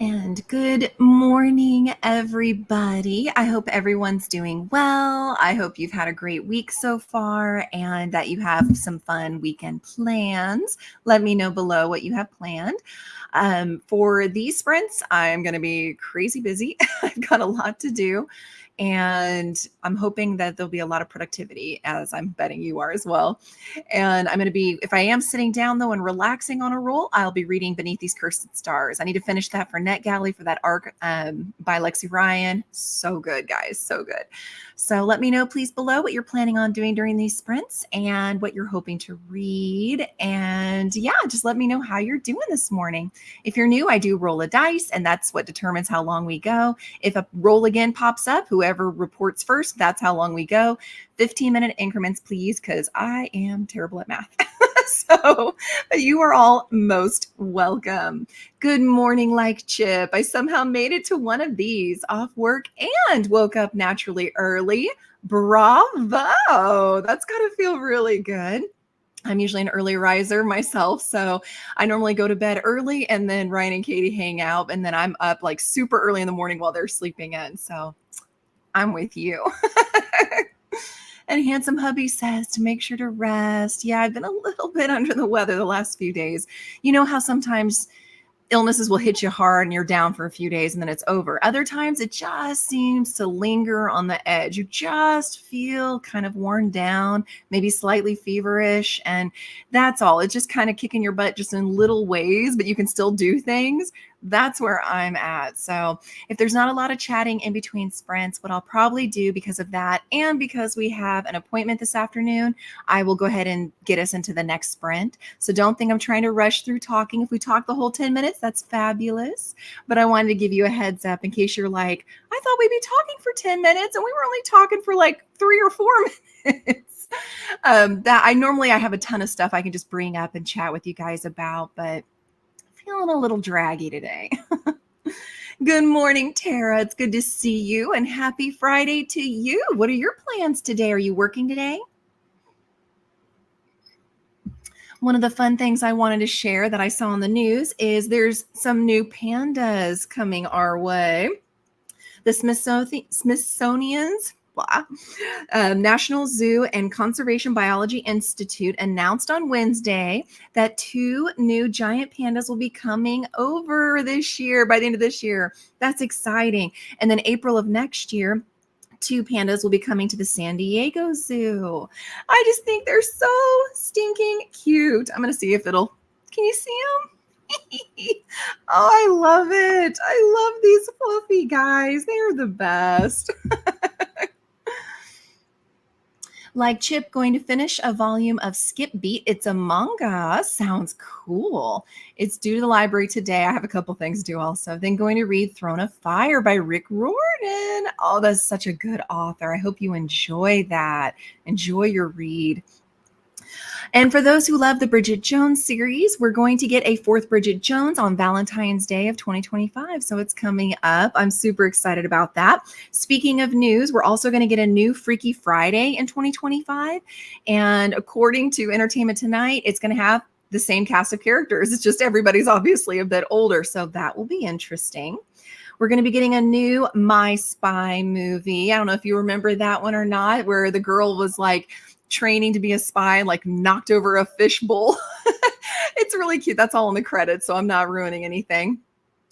And good morning, everybody. I hope everyone's doing well. I hope you've had a great week so far and that you have some fun weekend plans. Let me know below what you have planned. For these sprints, I'm going to be crazy busy. I've got a lot to do. And I'm hoping that there'll be a lot of productivity, as I'm betting you are as well. And I'm going to be, if I am sitting down though and relaxing on a roll, I'll be reading Beneath These Cursed Stars. I need to finish that for NetGalley for that arc by Lexi Ryan. So good, guys. So good. So let me know, please, below what you're planning on doing during these sprints and what you're hoping to read. And yeah, just let me know how you're doing this morning. If you're new, I do roll a dice, and that's what determines how long we go. If a roll again pops up, whoever reports first, that's how long we go. 15-minute increments, please, because I am terrible at math. So you are all most welcome. Good morning, like Chip. I somehow made it to one of these off work and woke up naturally early. Bravo. That's got to feel really good. I'm usually an early riser myself, so I normally go to bed early and then Ryan and Katie hang out, and then I'm up like super early in the morning while they're sleeping in. So I'm with you. And Handsome Hubby says to make sure to rest. Yeah, I've been a little bit under the weather the last few days. You know how sometimes illnesses will hit you hard and you're down for a few days and then it's over. Other times it just seems to linger on the edge. You just feel kind of worn down, maybe slightly feverish, and that's all. It's just kind of kicking your butt just in little ways, but you can still do things. That's where I'm at. So if there's not a lot of chatting in between sprints, what I'll probably do because of that and because we have an appointment this afternoon, I will go ahead and get us into the next sprint. So don't think I'm trying to rush through talking. If we talk the whole 10 minutes, that's fabulous. But I wanted to give you a heads up in case you're like, I thought we'd be talking for 10 minutes and we were only talking for like 3 or 4 minutes. I have a ton of stuff I can just bring up and chat with you guys about, but feeling a little draggy today. Good morning, Tara. It's good to see you and happy Friday to you. What are your plans today? Are you working today? One of the fun things I wanted to share that I saw on the news is there's some new pandas coming our way. The Smithsonian's National Zoo and Conservation Biology Institute announced on Wednesday that 2 new giant pandas will be coming over this year, by the end of this year. That's exciting. And then April of next year, 2 pandas will be coming to the San Diego Zoo. I just think they're so stinking cute. I'm going to see if can you see them? Oh, I love it. I love these fluffy guys. They're the best. Like Chip, going to finish a volume of Skip Beat. It's a manga. Sounds cool. It's due to the library today. I have a couple things to do also. Then going to read Throne of Fire by Rick Riordan. Oh, that's such a good author. I hope you enjoy that. Enjoy your read. And for those who love the Bridget Jones series, we're going to get a 4th Bridget Jones on Valentine's Day of 2025. So it's coming up. I'm super excited about that. Speaking of news, we're also going to get a new Freaky Friday in 2025. And according to Entertainment Tonight, it's going to have the same cast of characters. It's just everybody's obviously a bit older. So that will be interesting. We're going to be getting a new My Spy movie. I don't know if you remember that one or not, where the girl was like training to be a spy and like knocked over a fishbowl. It's really cute. That's all in the credits, so I'm not ruining anything.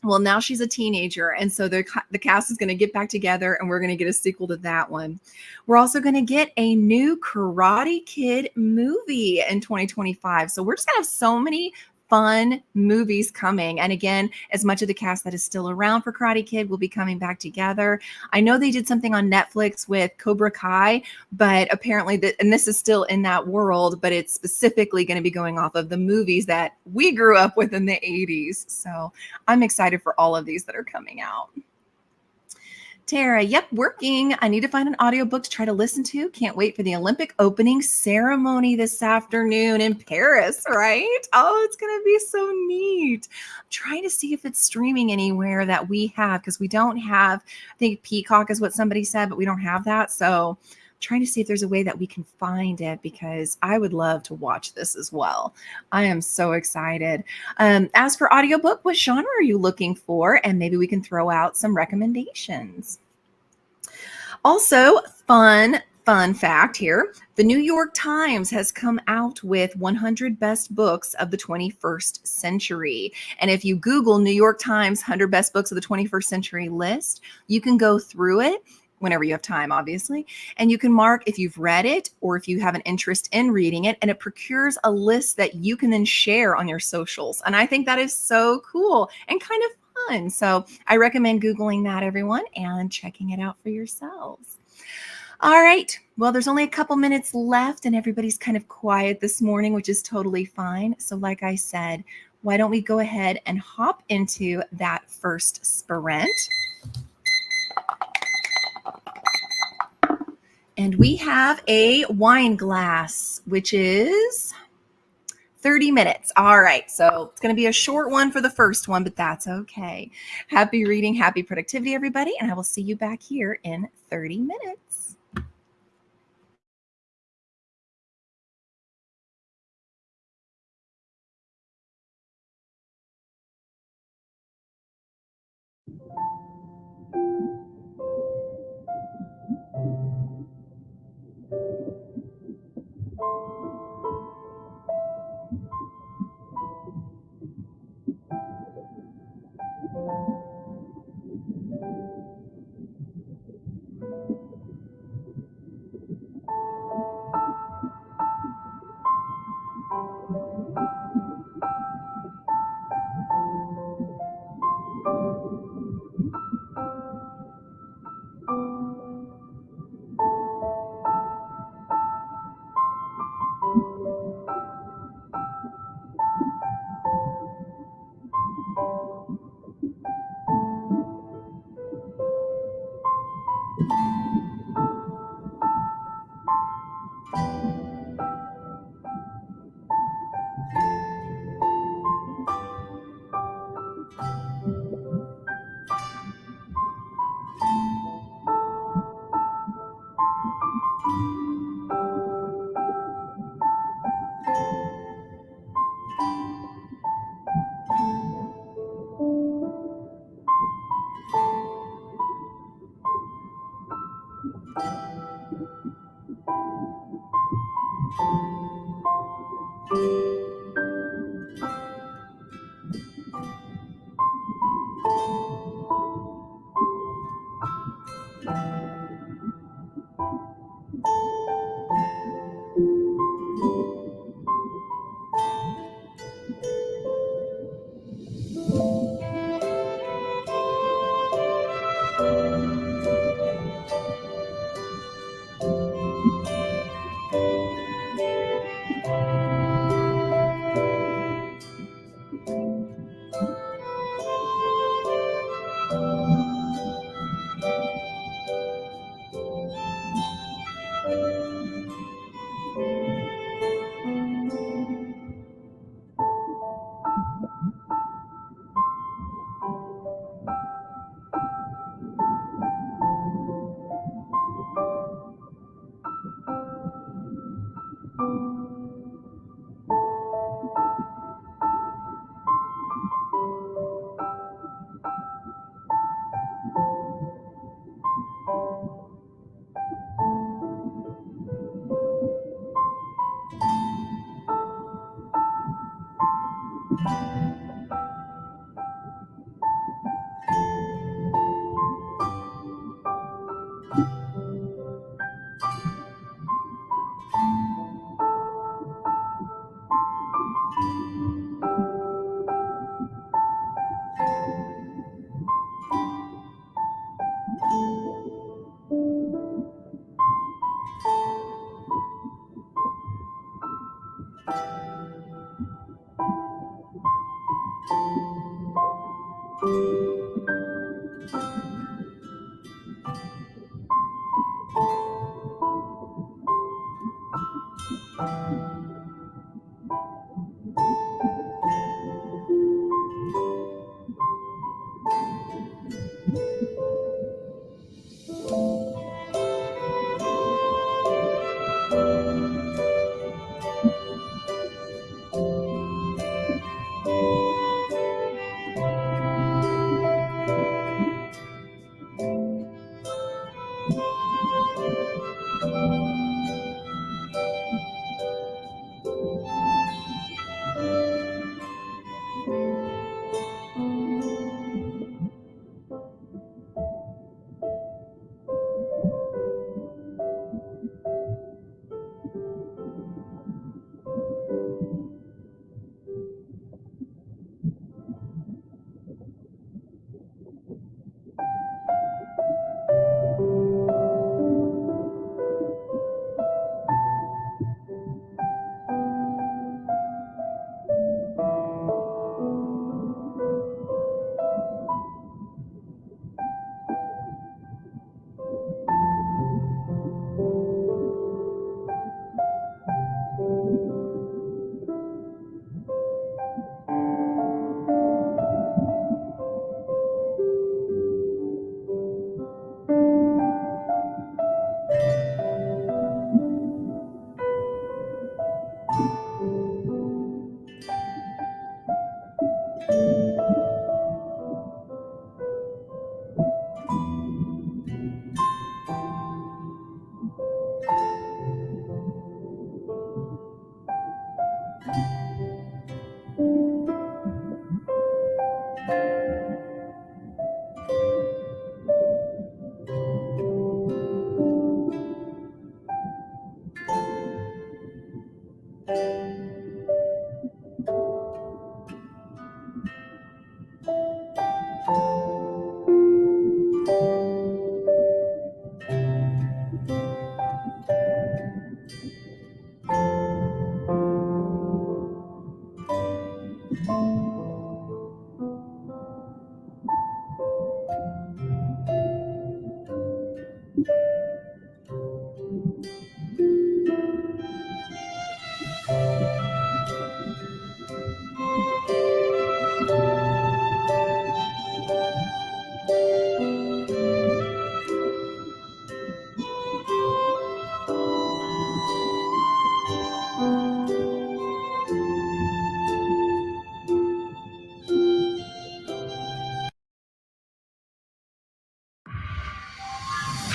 Well, now she's a teenager, and so the cast is going to get back together, and we're going to get a sequel to that one. We're also going to get a new Karate Kid movie in 2025. So we're just going to have so many fun movies coming. And again, as much of the cast that is still around for Karate Kid will be coming back together. I know they did something on Netflix with Cobra Kai, but apparently, and this is still in that world, but it's specifically going to be going off of the movies that we grew up with in the 80s. So I'm excited for all of these that are coming out. Tara, yep, working. I need to find an audiobook to try to listen to. Can't wait for the Olympic opening ceremony this afternoon in Paris, right? Oh, it's going to be so neat. I'm trying to see if it's streaming anywhere that we have, because we don't have, I think Peacock is what somebody said, but we don't have that. So trying to see if there's a way that we can find it because I would love to watch this as well. I am so excited. As for audiobook, what genre are you looking for? And maybe we can throw out some recommendations. Also, fun fact here. The New York Times has come out with 100 best books of the 21st century. And if you Google New York Times 100 best books of the 21st century list, you can go through it whenever you have time, obviously, and you can mark if you've read it or if you have an interest in reading it, and it procures a list that you can then share on your socials. And I think that is so cool and kind of fun. So I recommend Googling that, everyone, and checking it out for yourselves. All right. Well, there's only a couple minutes left and everybody's kind of quiet this morning, which is totally fine. So like I said, why don't we go ahead and hop into that first sprint? And we have a wine glass, which is 30 minutes. All right. So it's going to be a short one for the first one, but that's okay. Happy reading, happy productivity, everybody. And I will see you back here in 30 minutes.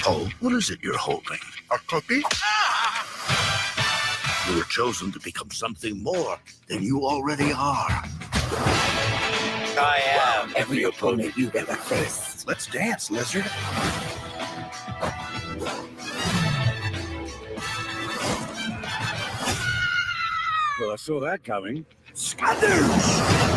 Oh, what is it you're holding? A cookie? You were chosen to become something more than you already are. I am every opponent you've ever faced. Let's dance, lizard. Well, I saw that coming. Scatters!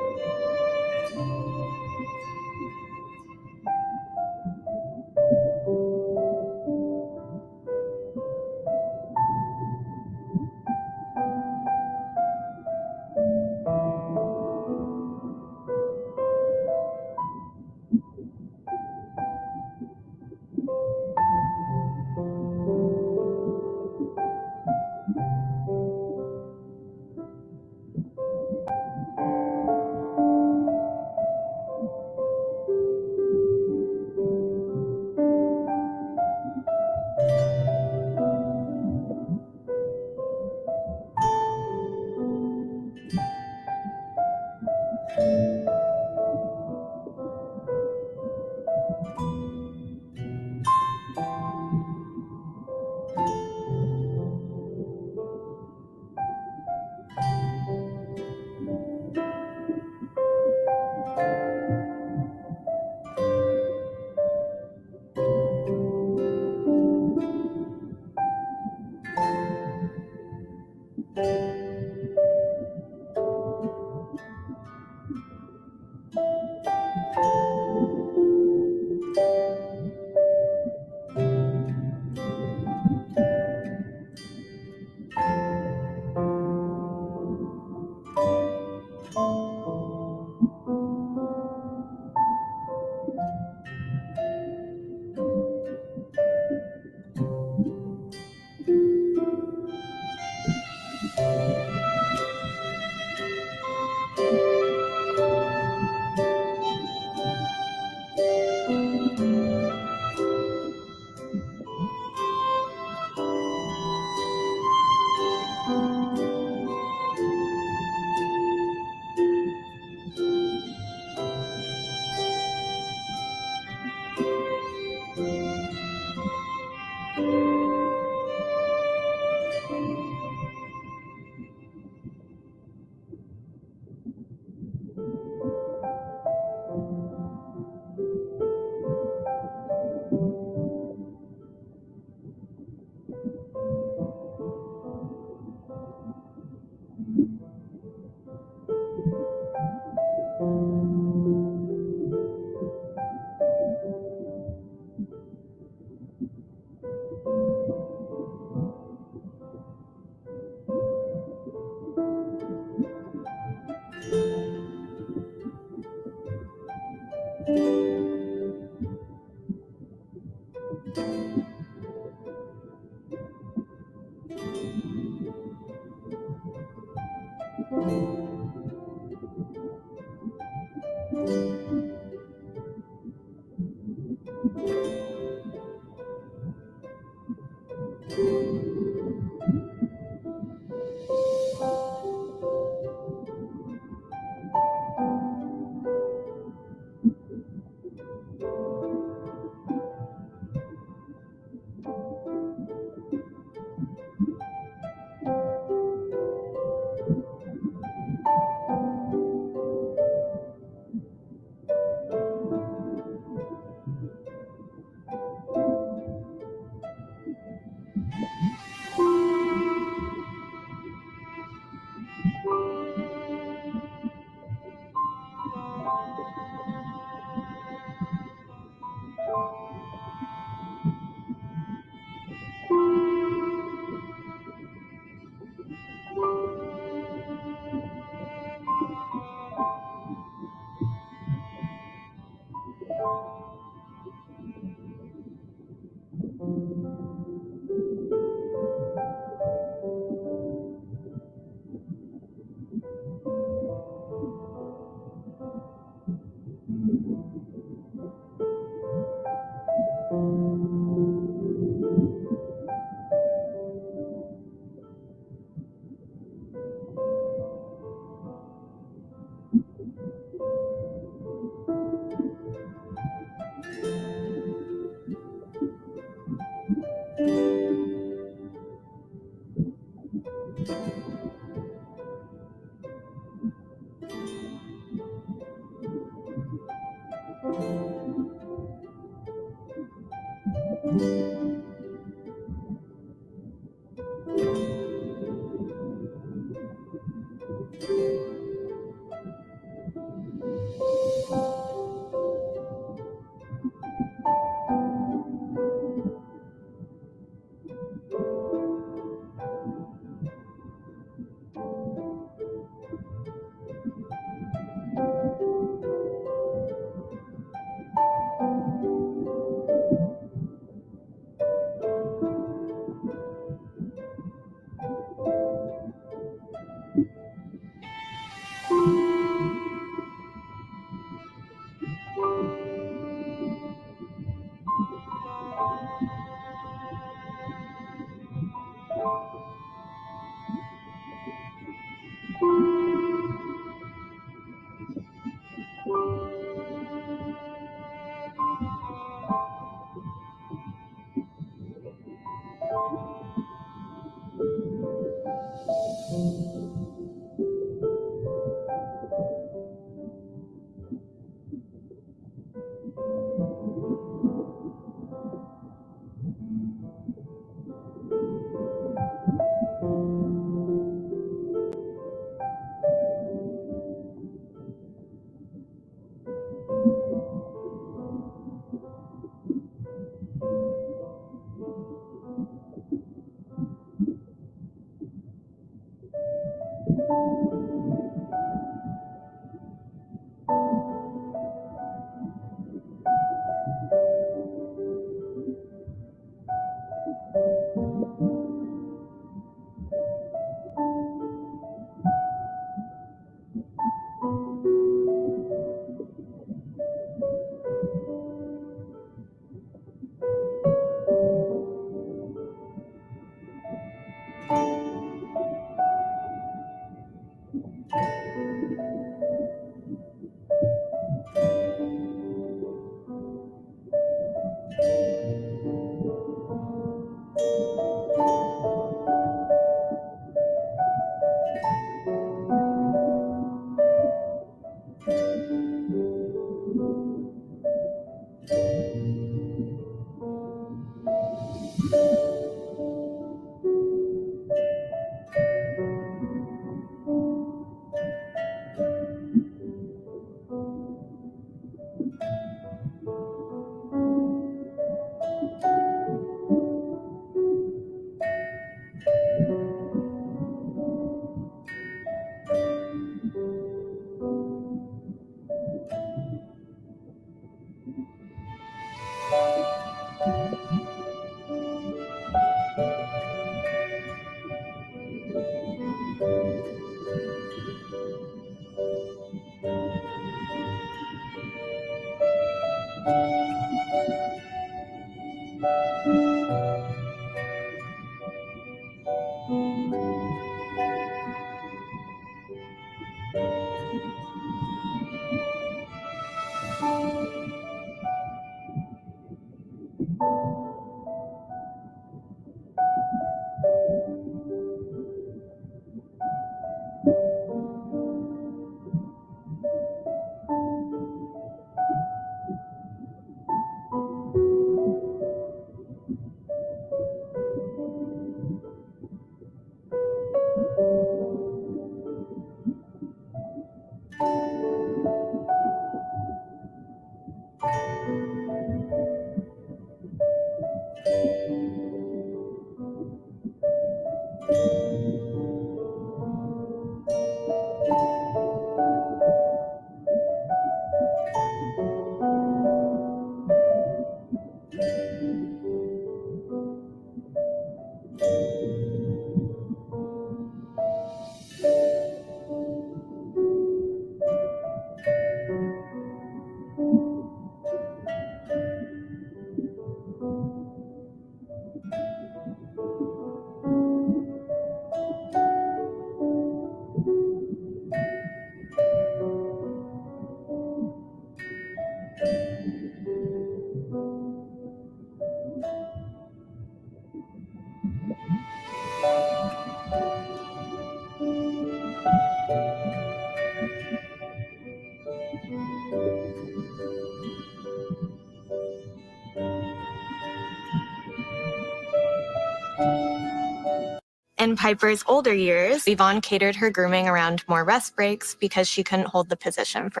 In Piper's older years, Yvonne catered her grooming around more rest breaks because she couldn't hold the position for.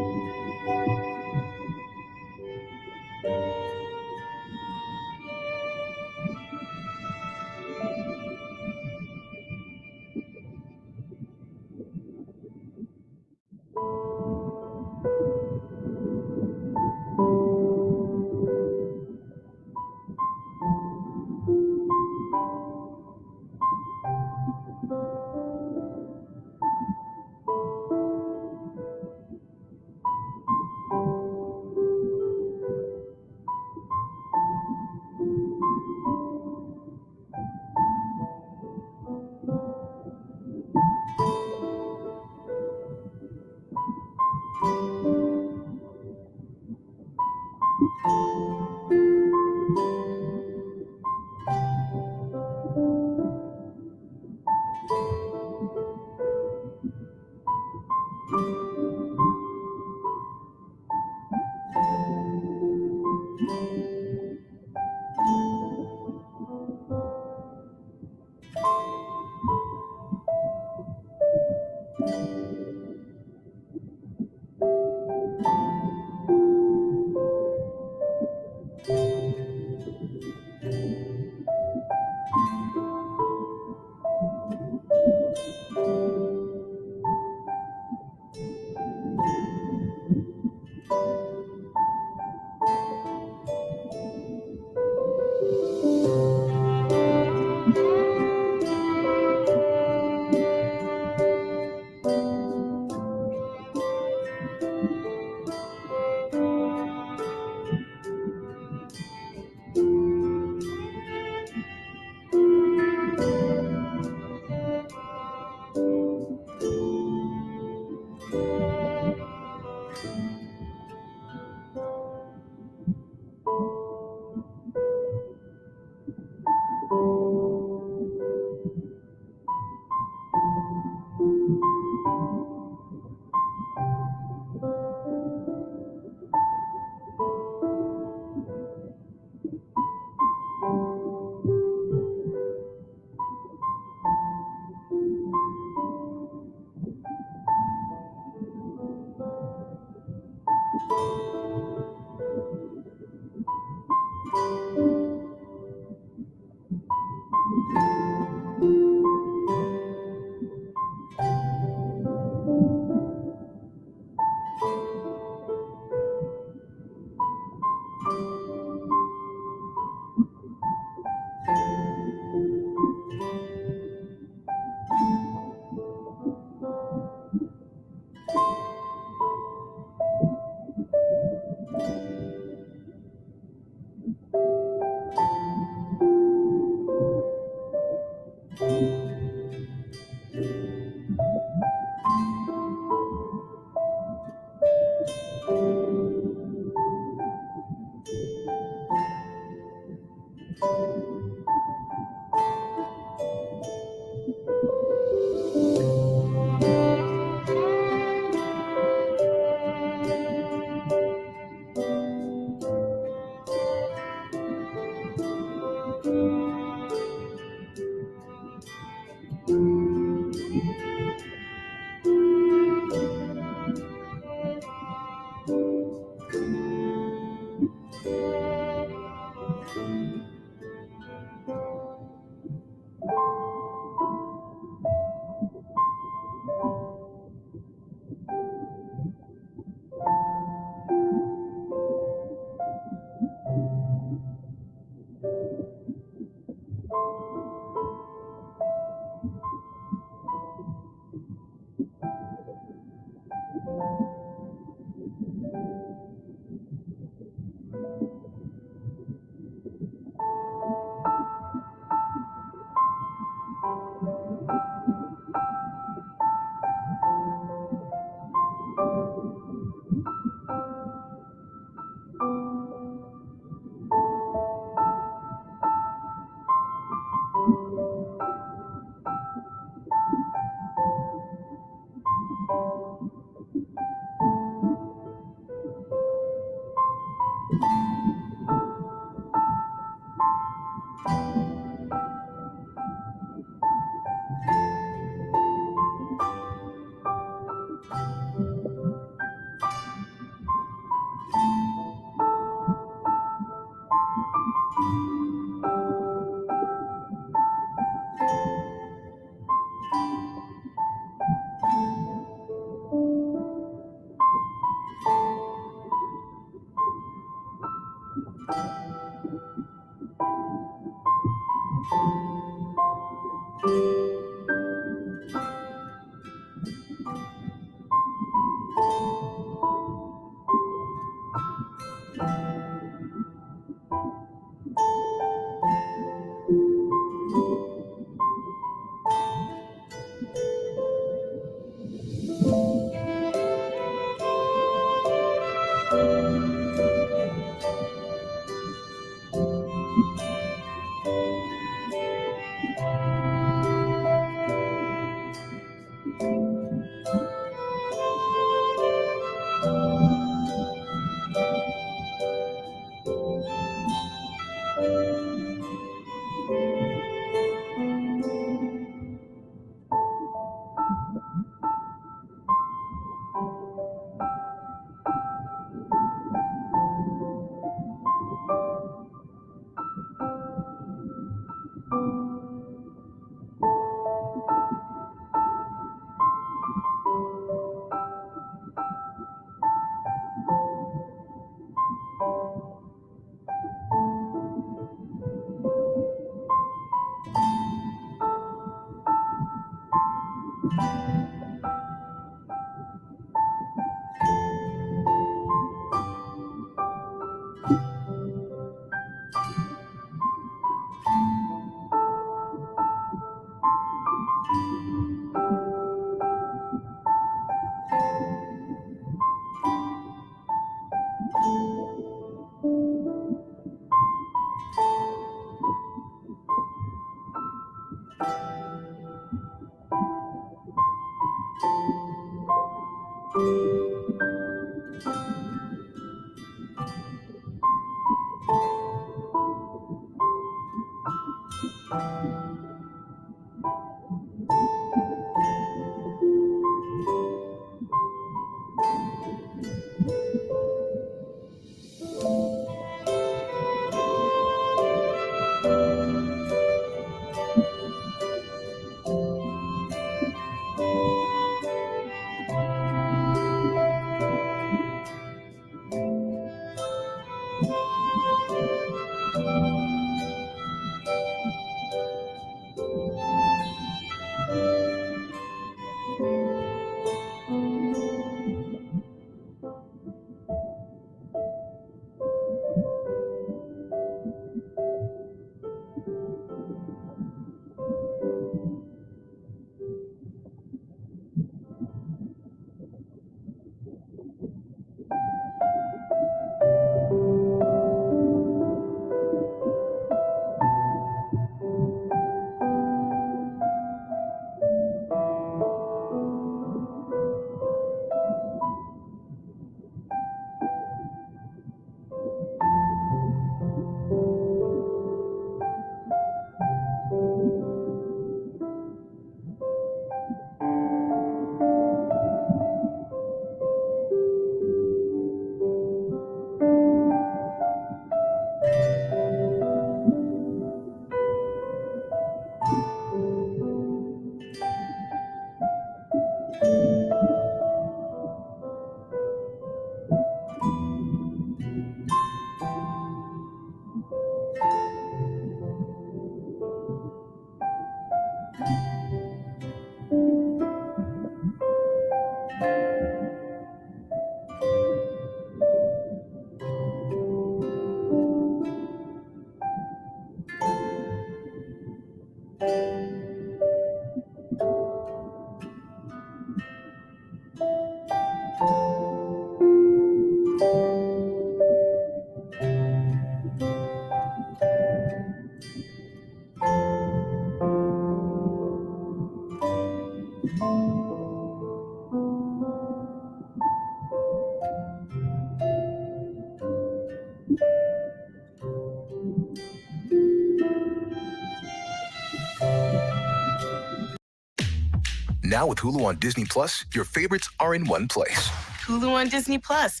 Now with Hulu on Disney Plus, your favorites are in one place. Hulu on Disney Plus.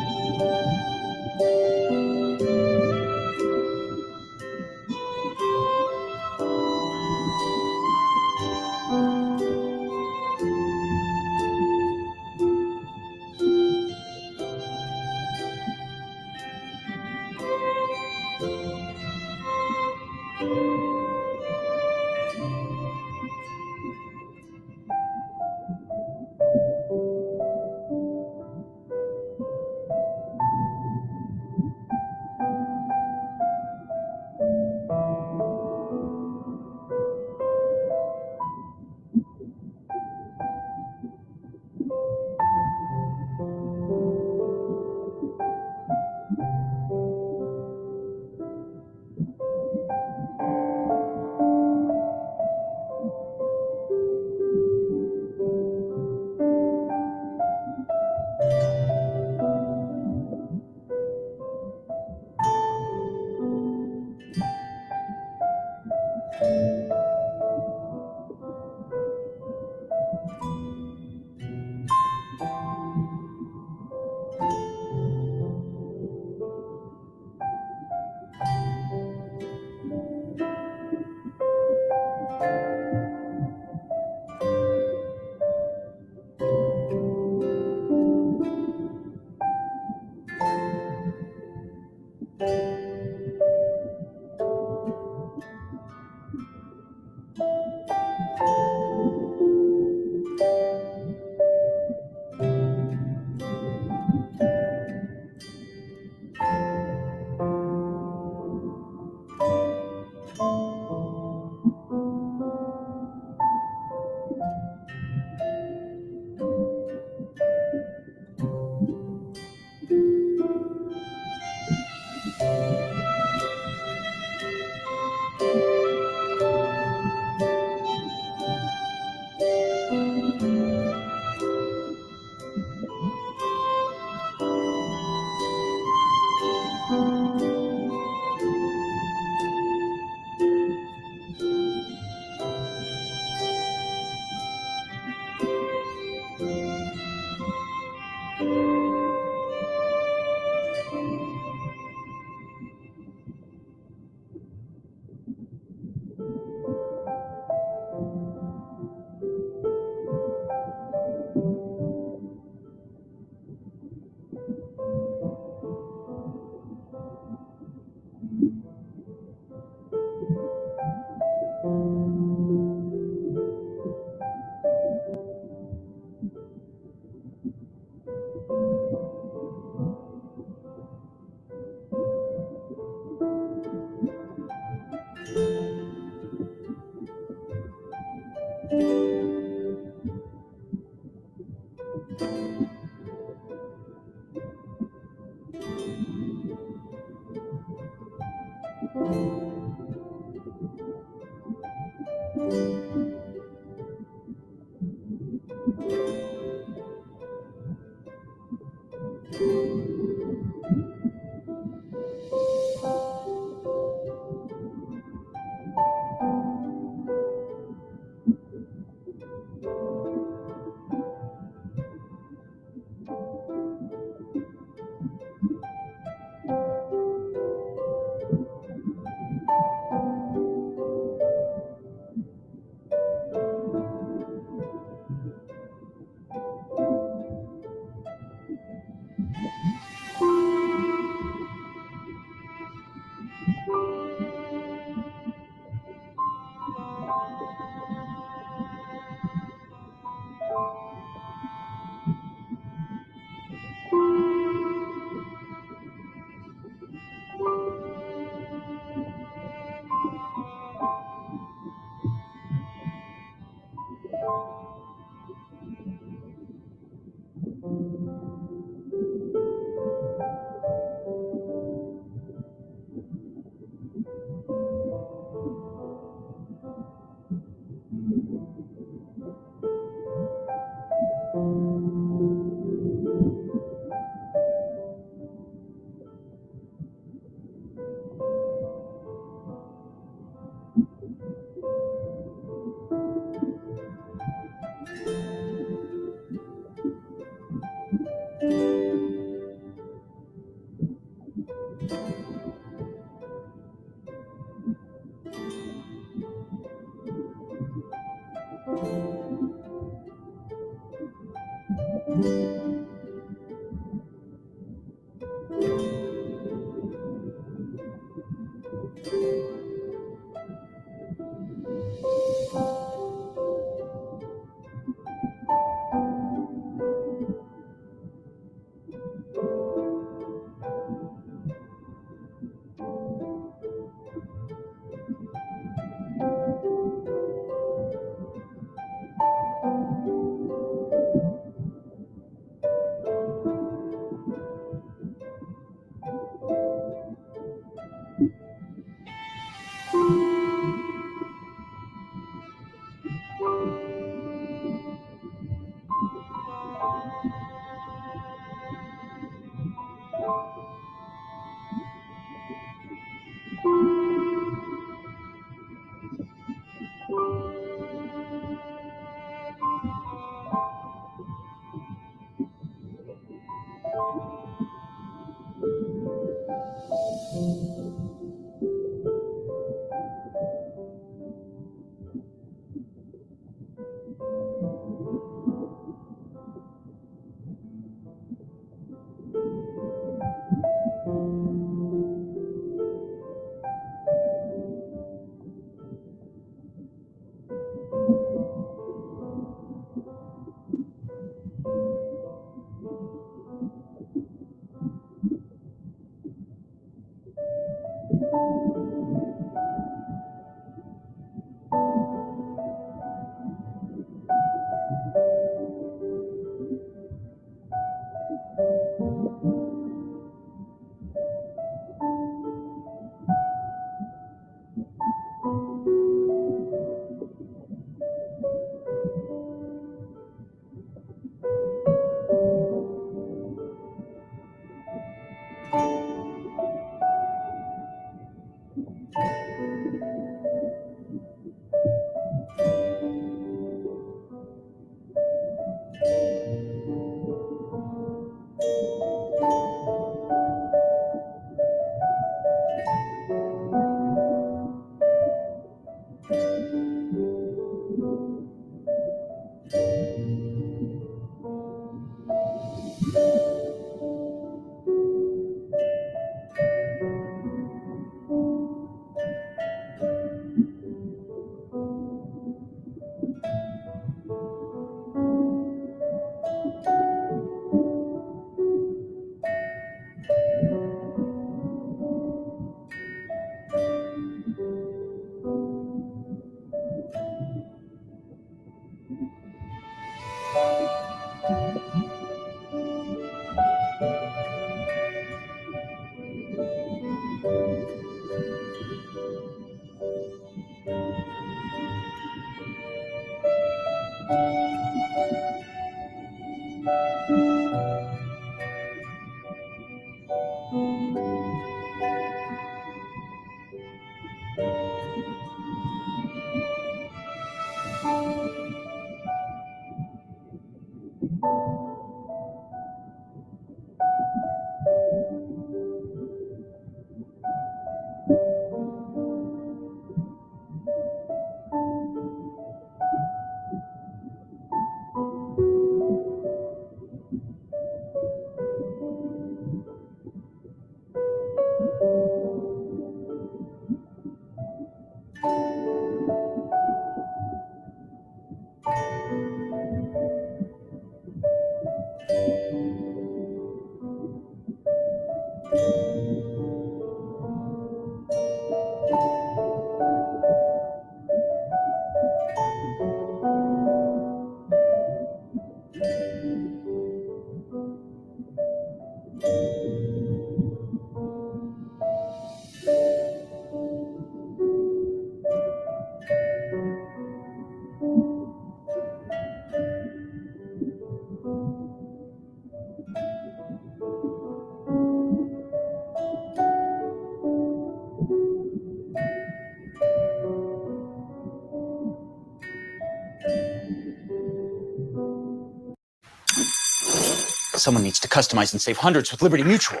Someone needs to customize and save hundreds with Liberty Mutual.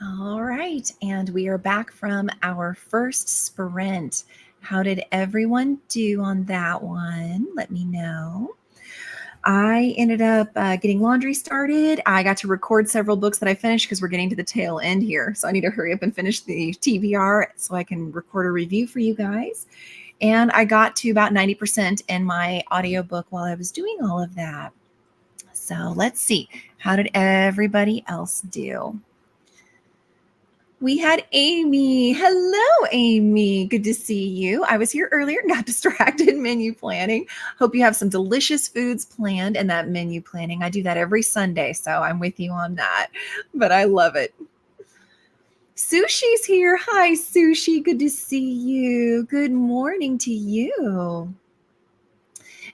All right, and we are back from our first sprint. How did everyone do on that one? Let me know. I ended up getting laundry started. I got to record several books that I finished because we're getting to the tail end here. So I need to hurry up and finish the TBR so I can record a review for you guys. And I got to about 90% in my audiobook while I was doing all of that. So let's see. How did everybody else do? We had Amy. Hello, Amy. Good to see you. I was here earlier and got distracted menu planning. Hope you have some delicious foods planned in that menu planning. I do that every Sunday, so I'm with you on that, but I love it. Sushi's here. Hi, Sushi. Good to see you. Good morning to you.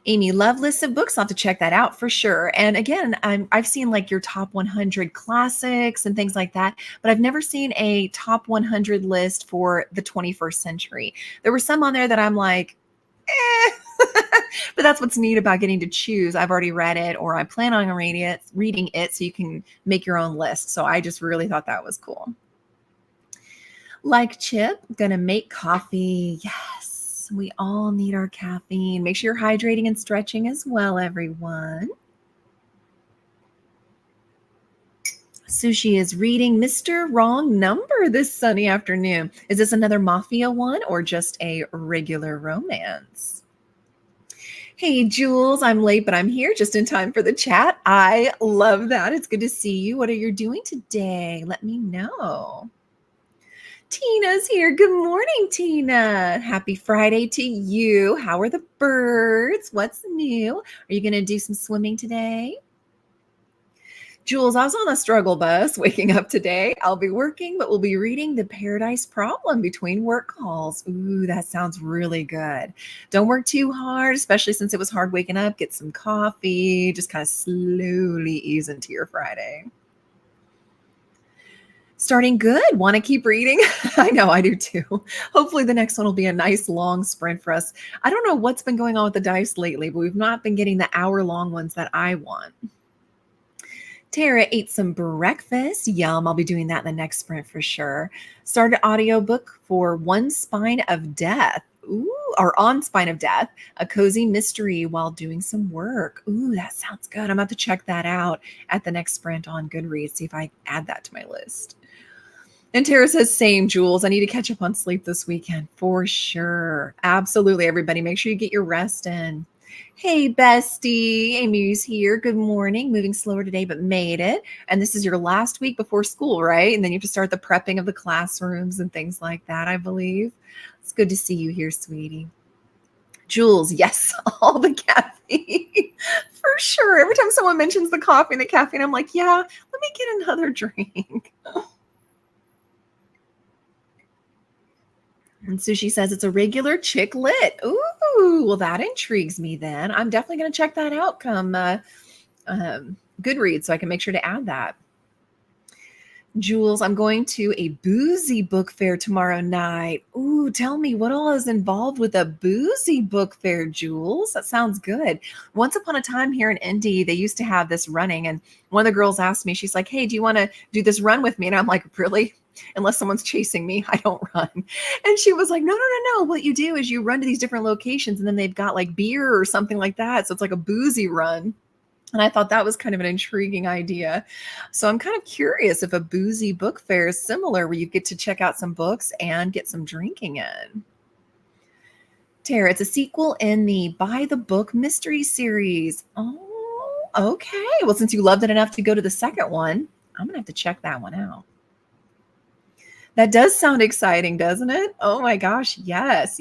Amy, love lists of books. I'll have to check that out for sure. And again, I've seen like your top 100 classics and things like that, but I've never seen a top 100 list for the 21st century. There were some on there that I'm like, but that's what's neat about getting to choose. I've already read it or I plan on reading it so you can make your own list. So I just really thought that was cool. Like Chip, gonna make coffee. Yes. We all need our caffeine. Make sure you're hydrating and stretching as well, everyone. Sushi is reading Mr. Wrong Number this sunny afternoon. Is this another mafia one or just a regular romance? Hey, Jules, I'm late, but I'm here just in time for the chat. I love that. It's good to see you. What are you doing today? Let me know. Tina's here. Good morning, Tina. Happy Friday to you. How are the birds? What's new? Are you going to do some swimming today? Jules, I was on a struggle bus waking up today. I'll be working, but we'll be reading The Paradise Problem between work calls. Ooh, that sounds really good. Don't work too hard, especially since it was hard waking up. Get some coffee. Just kind of slowly ease into your Friday. Starting good. Want to keep reading? I know, I do too. Hopefully the next one will be a nice long sprint for us. I don't know what's been going on with the dice lately, but we've not been getting the hour-long ones that I want. Tara ate some breakfast. Yum. I'll be doing that in the next sprint for sure. Started audiobook for One Spine of Death. Ooh, or on Spine of Death, a cozy mystery while doing some work. Ooh, that sounds good. I'm about to check that out at the next sprint on Goodreads, see if I add that to my list. And Tara says, same, Jules. I need to catch up on sleep this weekend for sure. Absolutely, everybody. Make sure you get your rest in. Hey, bestie. Amy's here. Good morning. Moving slower today, but made it. And this is your last week before school, right? And then you have to start the prepping of the classrooms and things like that, I believe. It's good to see you here, sweetie. Jules, yes, all the caffeine. For sure. Every time someone mentions the coffee and the caffeine, I'm like, yeah, let me get another drink. And Sushi says it's a regular chick lit. Ooh, well, that intrigues me then. I'm definitely going to check that out come Goodreads so I can make sure to add that. Jules, I'm going to a boozy book fair tomorrow night. Ooh, tell me what all is involved with a boozy book fair, Jules. That sounds good. Once upon a time here in Indy, they used to have this running. And one of the girls asked me, she's like, hey, do you want to do this run with me? And I'm like, really? Unless someone's chasing me, I don't run. And she was like, no. What you do is you run to these different locations and then they've got like beer or something like that. So it's like a boozy run. And I thought that was kind of an intriguing idea. So I'm kind of curious if a boozy book fair is similar where you get to check out some books and get some drinking in. Tara, it's a sequel in the By the Book mystery series. Oh, okay. Well, since you loved it enough to go to the second one, I'm going to have to check that one out. That does sound exciting, doesn't it? Oh my gosh. Yes.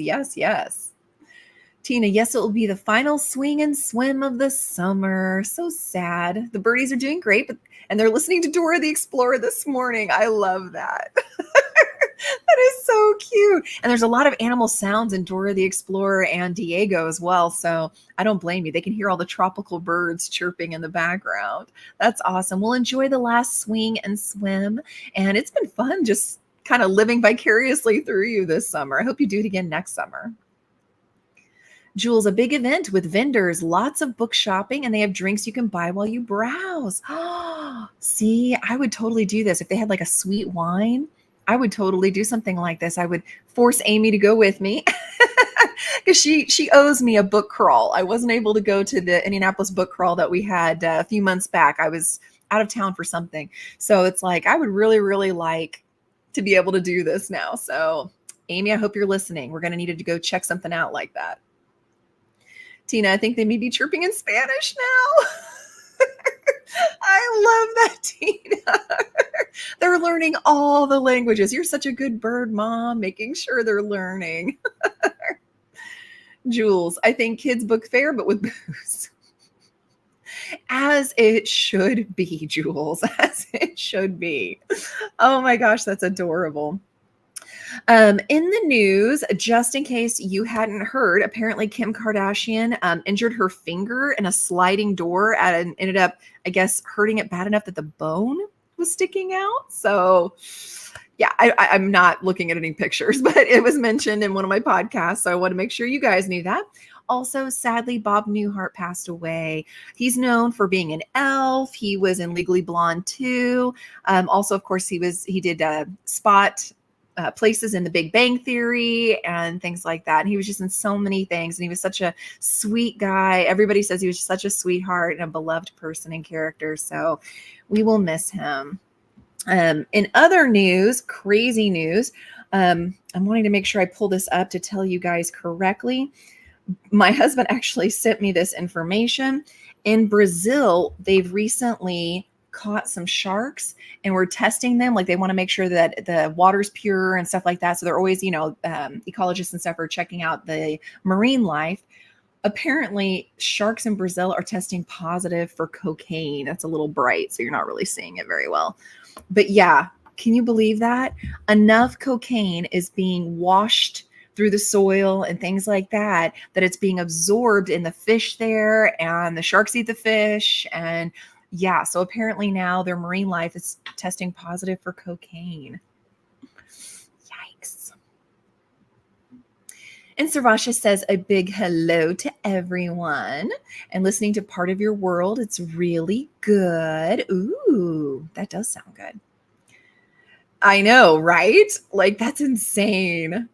Tina, yes, it will be the final swing and swim of the summer. So sad. The birdies are doing great, and they're listening to Dora the Explorer this morning. I love that. That is so cute. And there's a lot of animal sounds in Dora the Explorer and Diego as well. So I don't blame you. They can hear all the tropical birds chirping in the background. That's awesome. We'll enjoy the last swing and swim. And it's been fun just kind of living vicariously through you this summer. I hope you do it again next summer. Jules, a big event with vendors, lots of book shopping, and they have drinks you can buy while you browse. See, I would totally do this. If they had like a sweet wine, I would totally do something like this. I would force Amy to go with me because she owes me a book crawl. I wasn't able to go to the Indianapolis book crawl that we had a few months back. I was out of town for something. So it's like, I would really, really like to be able to do this now. So Amy, I hope you're listening. We're going to need to go check something out like that. Tina, I think they may be chirping in Spanish now. I love that, Tina. They're learning all the languages. You're such a good bird mom, making sure they're learning. Jules, I think kids book fair, but with booze. As it should be, Jules, as it should be. Oh my gosh, that's adorable. In the news, just in case you hadn't heard, apparently Kim Kardashian injured her finger in a sliding door and ended up, I guess, hurting it bad enough that the bone was sticking out. So yeah, I'm not looking at any pictures, but it was mentioned in one of my podcasts. So I want to make sure you guys knew that. Also, sadly, Bob Newhart passed away. He's known for being an elf. He was in Legally Blonde 2. Also, of course, he did Spot places in The Big Bang Theory and things like that. And he was just in so many things. And he was such a sweet guy. Everybody says he was such a sweetheart and a beloved person and character. So we will miss him. In other news, crazy news, I'm wanting to make sure I pull this up to tell you guys correctly. My husband actually sent me this information. In Brazil, they've recently caught some sharks and we're testing them. Like they want to make sure that the water's pure and stuff like that. So they're always, ecologists and stuff are checking out the marine life. Apparently sharks in Brazil are testing positive for cocaine. That's a little bright, so you're not really seeing it very well. But yeah, can you believe that? Enough cocaine is being washed through the soil and things like that, that it's being absorbed in the fish there, and the sharks eat the fish. And yeah, so apparently now their marine life is testing positive for cocaine. Yikes. And Sarvasha says a big hello to everyone and listening to Part of Your World. It's really good. Ooh, that does sound good. I know, right? Like that's insane.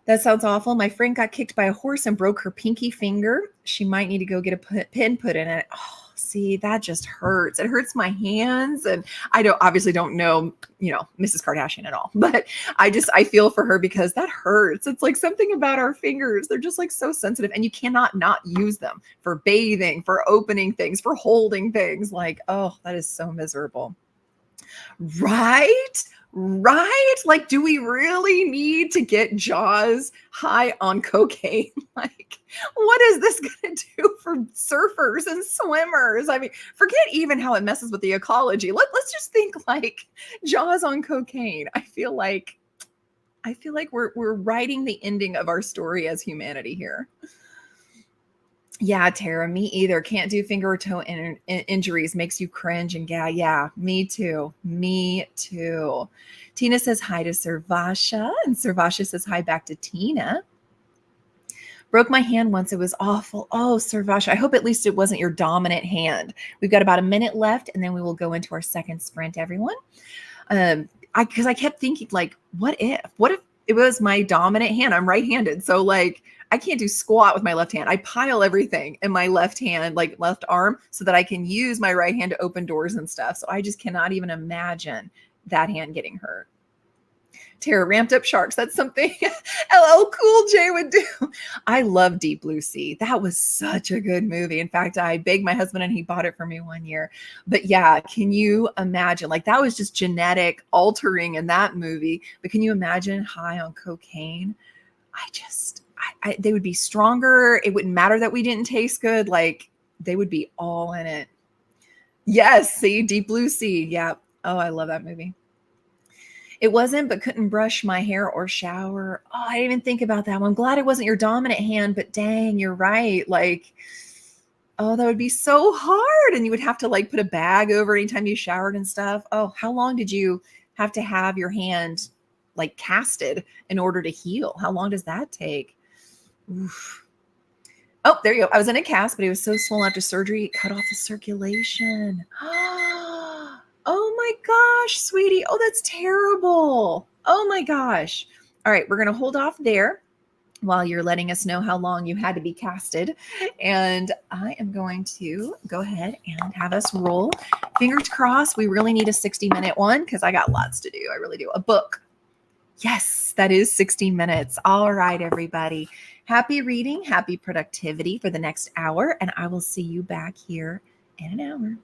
That sounds awful. My friend got kicked by a horse and broke her pinky finger. She might need to go get a pin put in it. Oh, see, that just hurts. It hurts my hands. And I obviously don't know, Mrs. Kardashian at all, but I feel for her because that hurts. It's like something about our fingers. They're just like so sensitive, and you cannot not use them for bathing, for opening things, for holding things. Like, oh, that is so miserable. Right? Like, do we really need to get Jaws high on cocaine? Like, what is this going to do for surfers and swimmers? I mean, forget even how it messes with the ecology. Let's just think like Jaws on cocaine. I feel like we're writing the ending of our story as humanity here. Yeah, Tara, me either. Can't do finger or toe injuries. Makes you cringe and gag. Yeah, me too. Tina says hi to Servasha, and Servasha says hi back to Tina. Broke my hand once. It was awful. Oh, Servasha, I hope at least it wasn't your dominant hand. We've got about a minute left, and then we will go into our second sprint, everyone. Because I kept thinking, like, what if it was my dominant hand? I'm right-handed, so like I can't do squat with my left hand. I pile everything in my left hand, like left arm, so that I can use my right hand to open doors and stuff. So I just cannot even imagine that hand getting hurt. Tara, ramped up sharks. That's something LL Cool J would do. I love Deep Blue Sea. That was such a good movie. In fact, I begged my husband and he bought it for me one year. But yeah, can you imagine? Like, that was just genetic altering in that movie. But can you imagine high on cocaine? They would be stronger. It wouldn't matter that we didn't taste good. Like, they would be all in it. Yes, see, Deep Blue Sea. Yeah. Oh, I love that movie. It wasn't, but couldn't brush my hair or shower. Oh, I didn't even think about that one. I'm glad it wasn't your dominant hand, but dang, you're right. Like, oh, that would be so hard. And you would have to like put a bag over anytime you showered and stuff. Oh, how long did you have to have your hand like casted in order to heal? How long does that take? Oof. Oh, there you go. I was in a cast, but it was so swollen after surgery, it cut off the circulation. Oh my gosh, sweetie. Oh, that's terrible. Oh my gosh. All right, we're going to hold off there while you're letting us know how long you had to be casted. And I am going to go ahead and have us roll. Fingers crossed. We really need a 60-minute one because I got lots to do. I really do. A book. Yes, that is 60 minutes. All right, everybody. Happy reading, happy productivity for the next hour, and I will see you back here in an hour.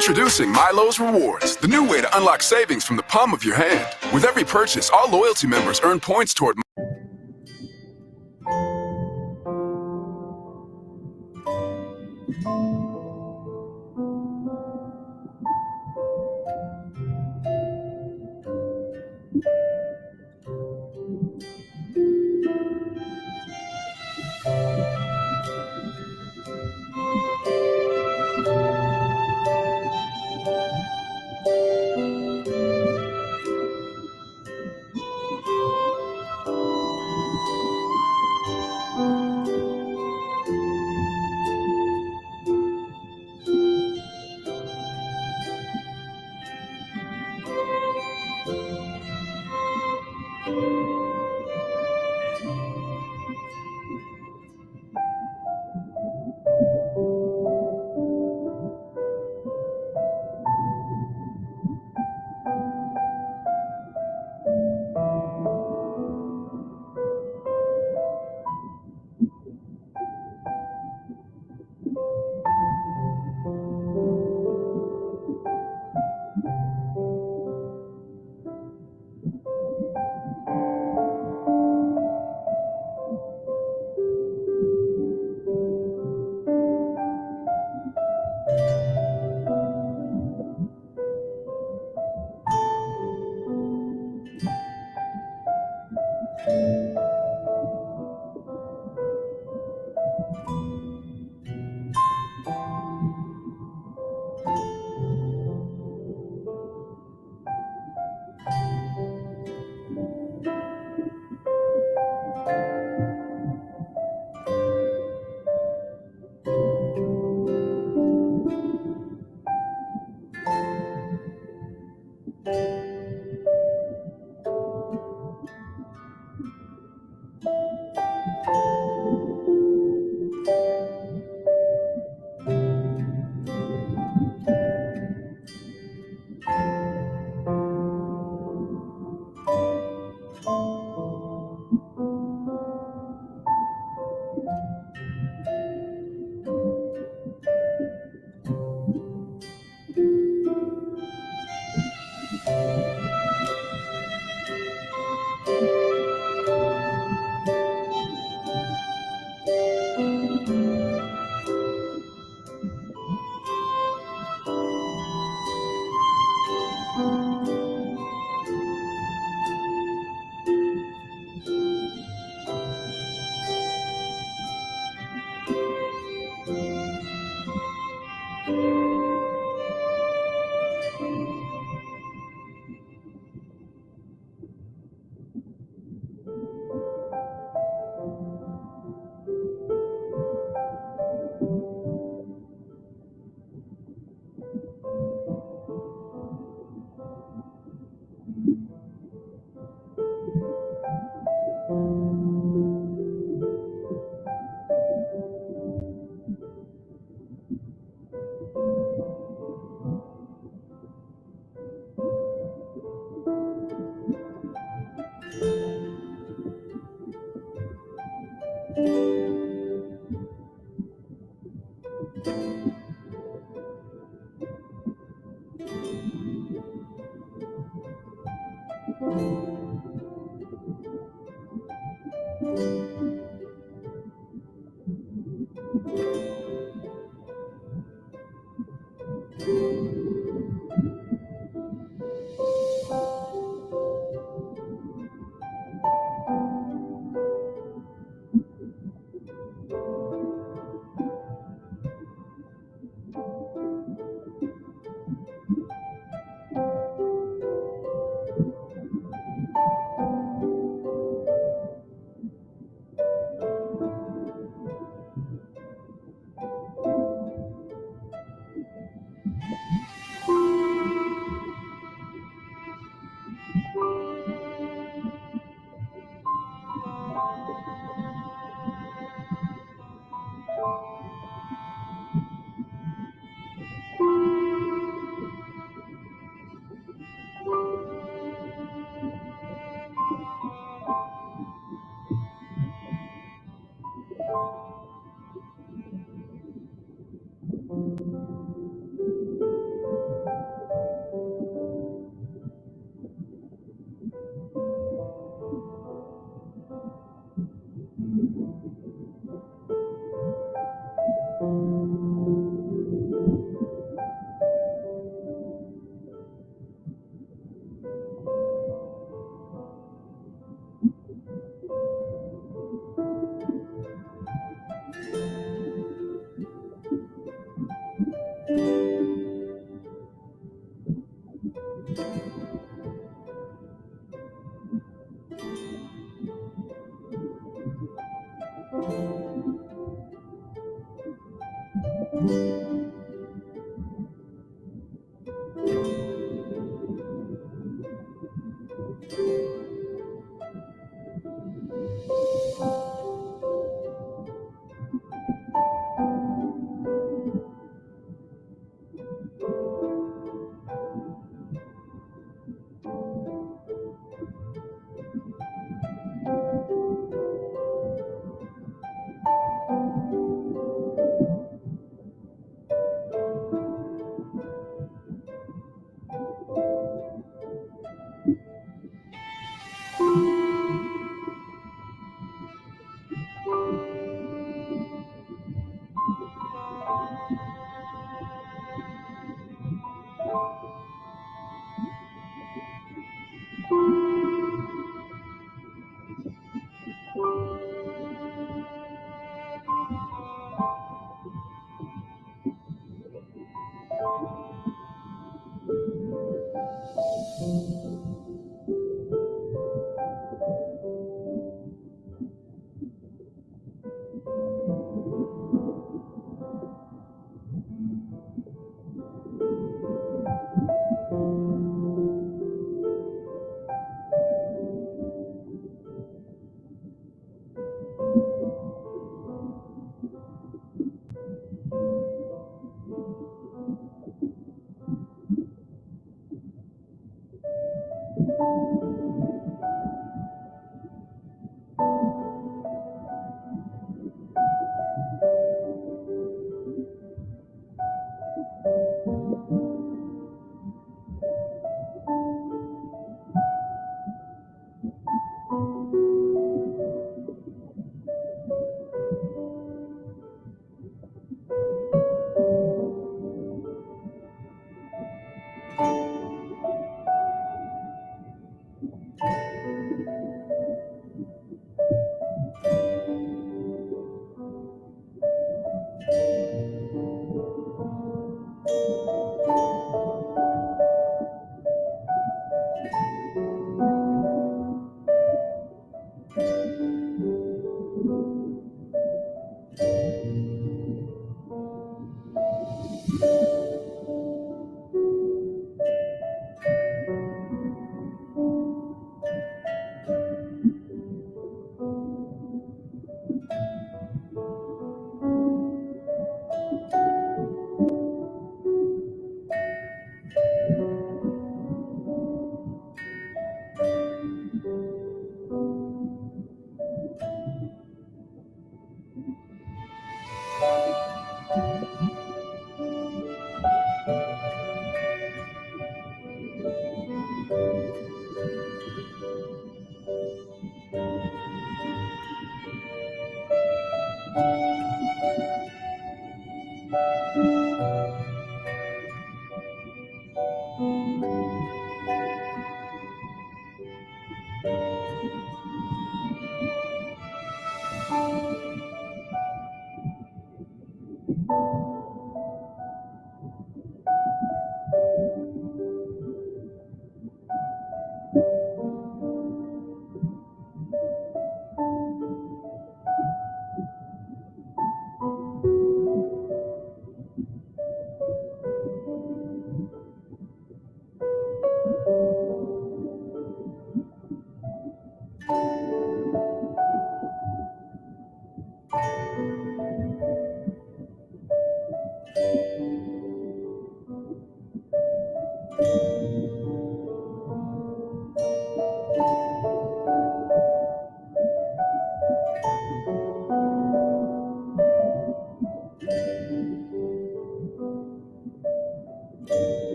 Introducing Milo's Rewards, the new way to unlock savings from the palm of your hand. With every purchase, all loyalty members earn points toward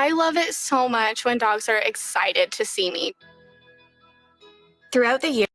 I love it so much when dogs are excited to see me. Throughout the year,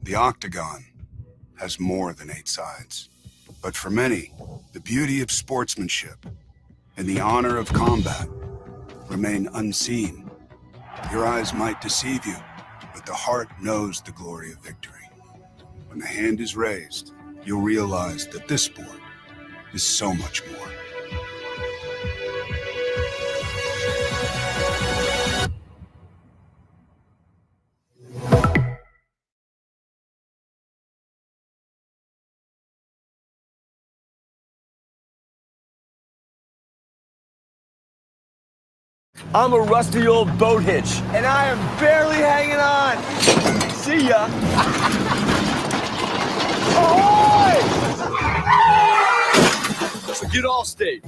The octagon has more than 8 sides. But for many, the beauty of sportsmanship and the honor of combat remain unseen. Your eyes might deceive you, but the heart knows the glory of victory. When the hand is raised, you'll realize that this sport is so much more. I'm a rusty old boat hitch, and I am barely hanging on. See ya. Ahoy! Forget Allstate.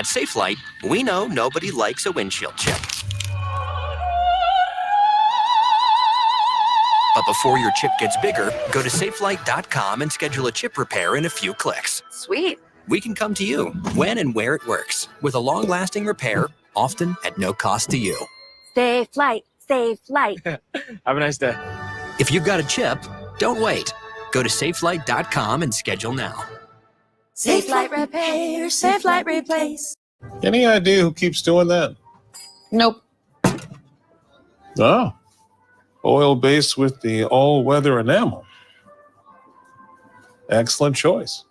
At Safelite, we know nobody likes a windshield chip. But before your chip gets bigger, go to Safelite.com and schedule a chip repair in a few clicks. Sweet. We can come to you when and where it works, with a long-lasting repair, often at no cost to you. Safelite, Safelite. Have a nice day. If you've got a chip, don't wait. Go to Safelite.com and schedule now. Safelite repair, Safelite replace. Any idea who keeps doing that? Nope. Oh, oil base with the all-weather enamel. Excellent choice.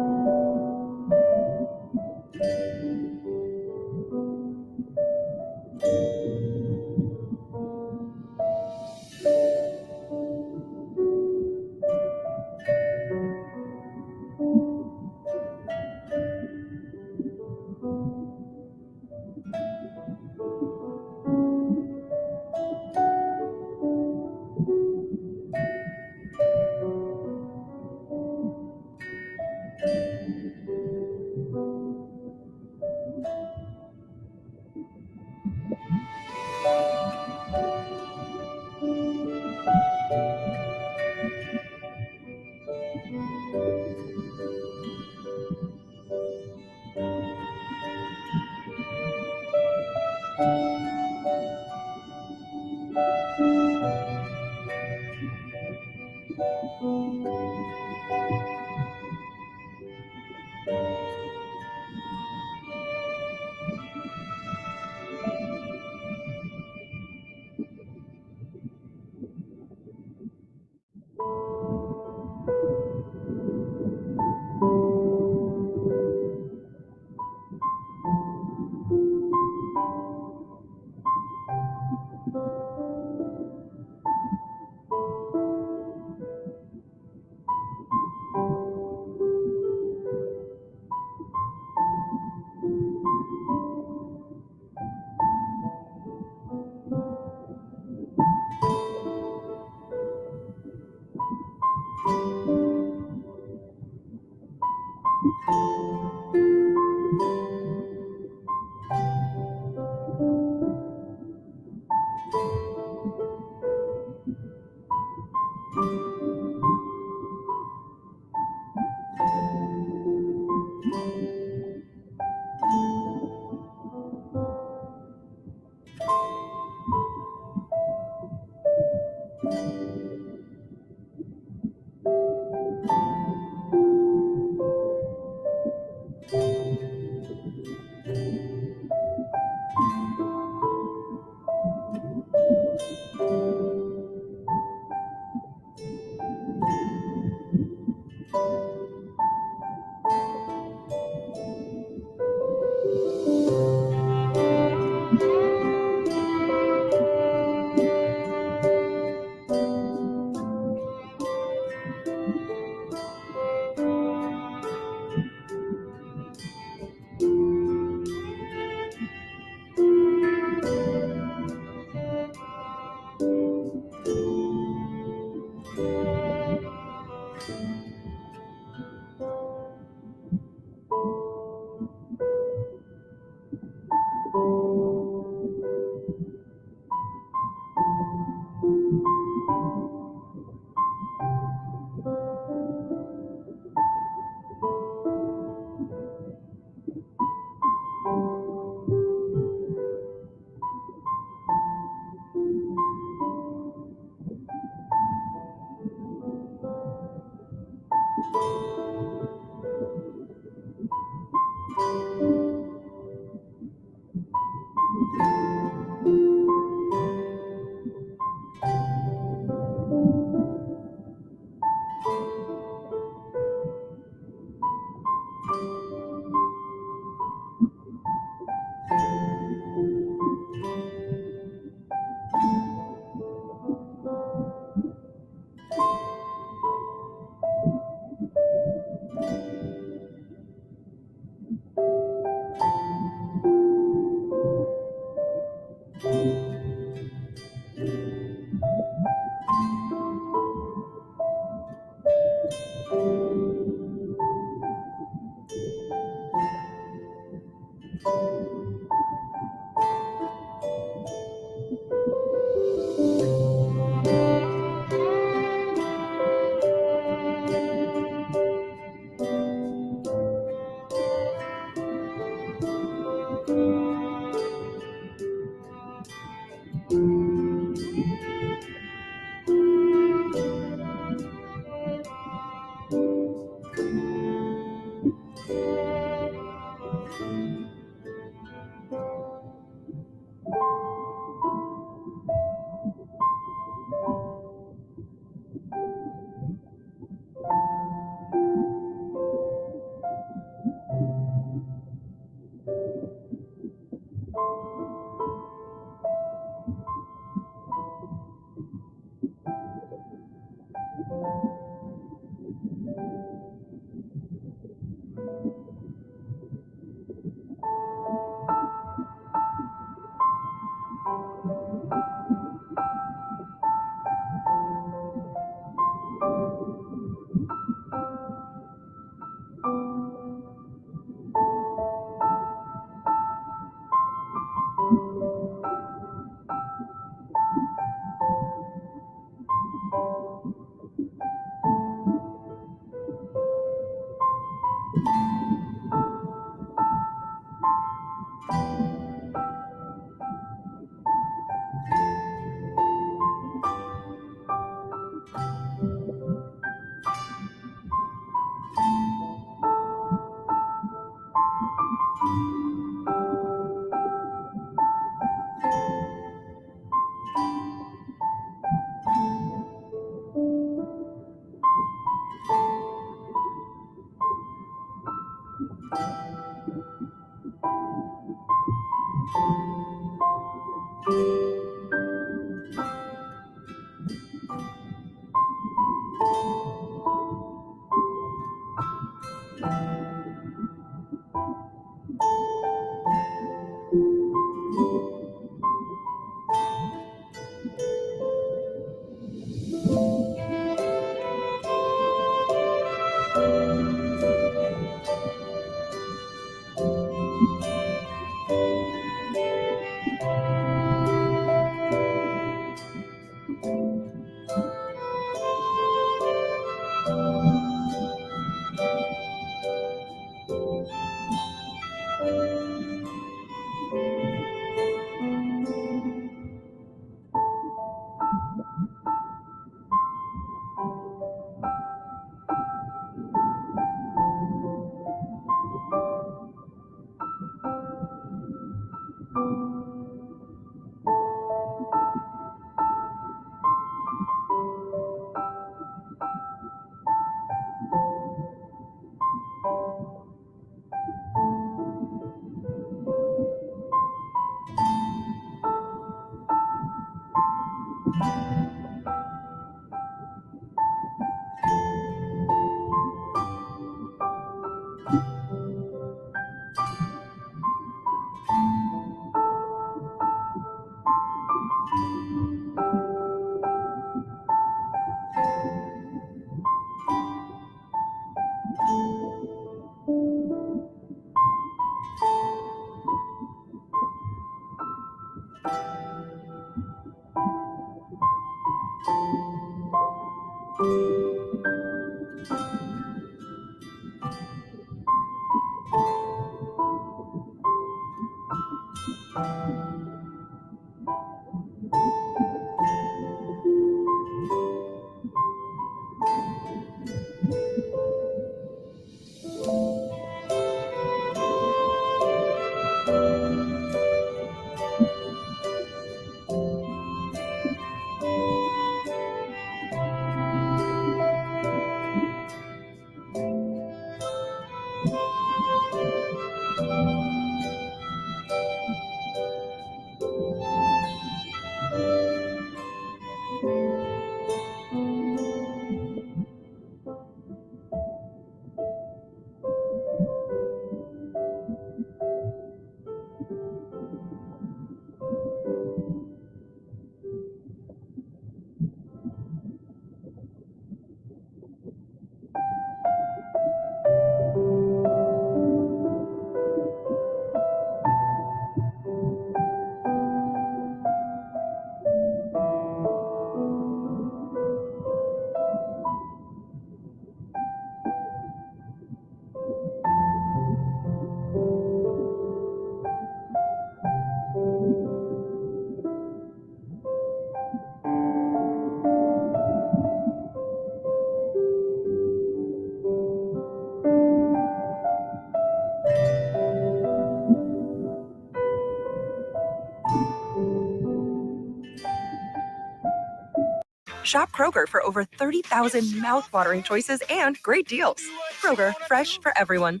Shop Kroger for over 30,000 mouthwatering choices and great deals. Kroger, fresh for everyone.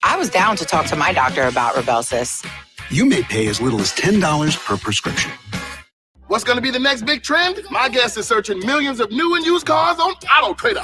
I was down to talk to my doctor about Rybelsus. You may pay as little as $10 per prescription. What's going to be the next big trend? My guess is searching millions of new and used cars on Auto Trader.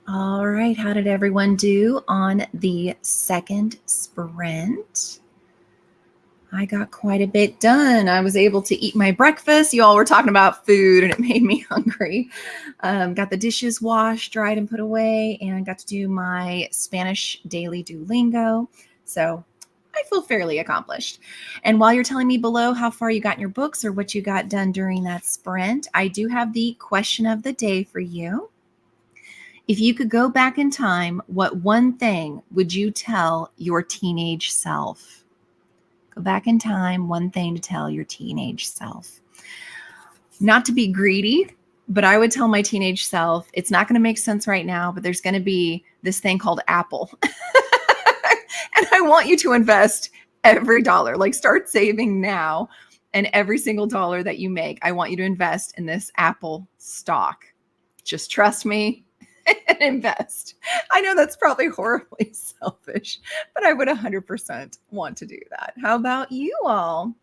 All right, how did everyone do on the second sprint? I got quite a bit done. I was able to eat my breakfast. You all were talking about food and it made me hungry. Got the dishes washed, dried, and put away, and got to do my Spanish daily Duolingo. So I feel fairly accomplished. And while you're telling me below how far you got in your books or what you got done during that sprint, I do have the question of the day for you. If you could go back in time, what one thing would you tell your teenage self? Go back in time, one thing to tell your teenage self. Not to be greedy, but I would tell my teenage self, it's not going to make sense right now, but there's going to be this thing called Apple. And I want you to invest every dollar, like start saving now. And every single dollar that you make, I want you to invest in this Apple stock. Just trust me. And invest. I know that's probably horribly selfish, but I would 100% want to do that. How about you all?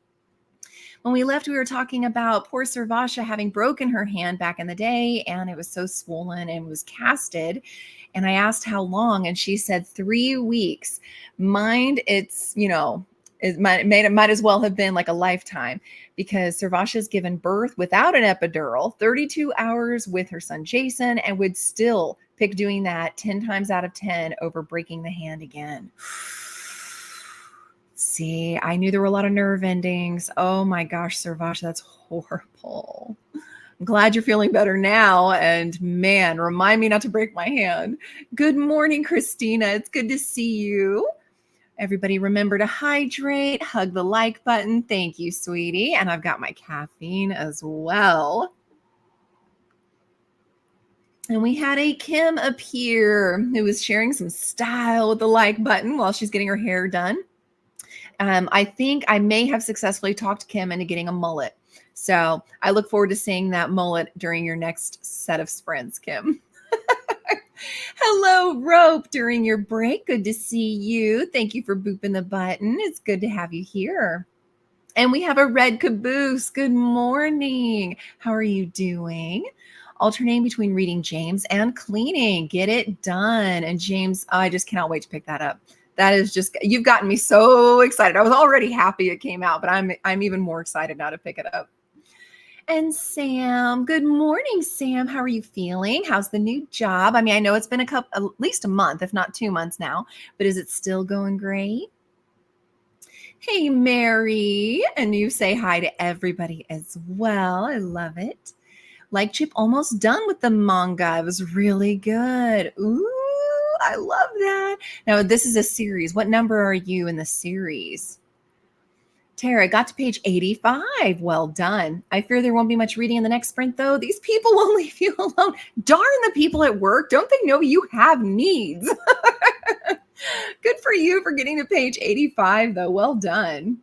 When we left, we were talking about poor Servasha having broken her hand back in the day, and it was so swollen and was casted. And I asked how long, and she said 3 weeks. Mind, it's, it might as well have been like a lifetime, because Servasha's given birth without an epidural, 32 hours with her son Jason, and would still pick doing that 10 times out of 10 over breaking the hand again. See, I knew there were a lot of nerve endings. Oh my gosh, Servasha, that's horrible. I'm glad you're feeling better now. And man, remind me not to break my hand. Good morning, Christina. It's good to see you. Everybody remember to hydrate, hug the like button. Thank you, sweetie. And I've got my caffeine as well. And we had a Kim appear who was sharing some style with the like button while she's getting her hair done. I think I may have successfully talked Kim into getting a mullet. So I look forward to seeing that mullet during your next set of sprints, Kim. Hello, Rope, during your break. Good to see you. Thank you for booping the button. It's good to have you here. And we have a red caboose. Good morning. How are you doing? Alternating between reading James and cleaning. Get it done. And James, I just cannot wait to pick that up. That is just, you've gotten me so excited. I was already happy it came out, but I'm even more excited now to pick it up. And Sam, good morning, Sam. How are you feeling? How's the new job? I mean, I know it's been at least a month, if not 2 months now, but is it still going great? Hey, Mary. And you say hi to everybody as well. I love it. Like Chip, almost done with the manga. It was really good. Ooh, I love that. Now, this is a series. What number are you in the series? Tara, got to page 85. Well done. I fear there won't be much reading in the next sprint, though. These people won't leave you alone. Darn the people at work. Don't they know you have needs? Good for you for getting to page 85, though. Well done.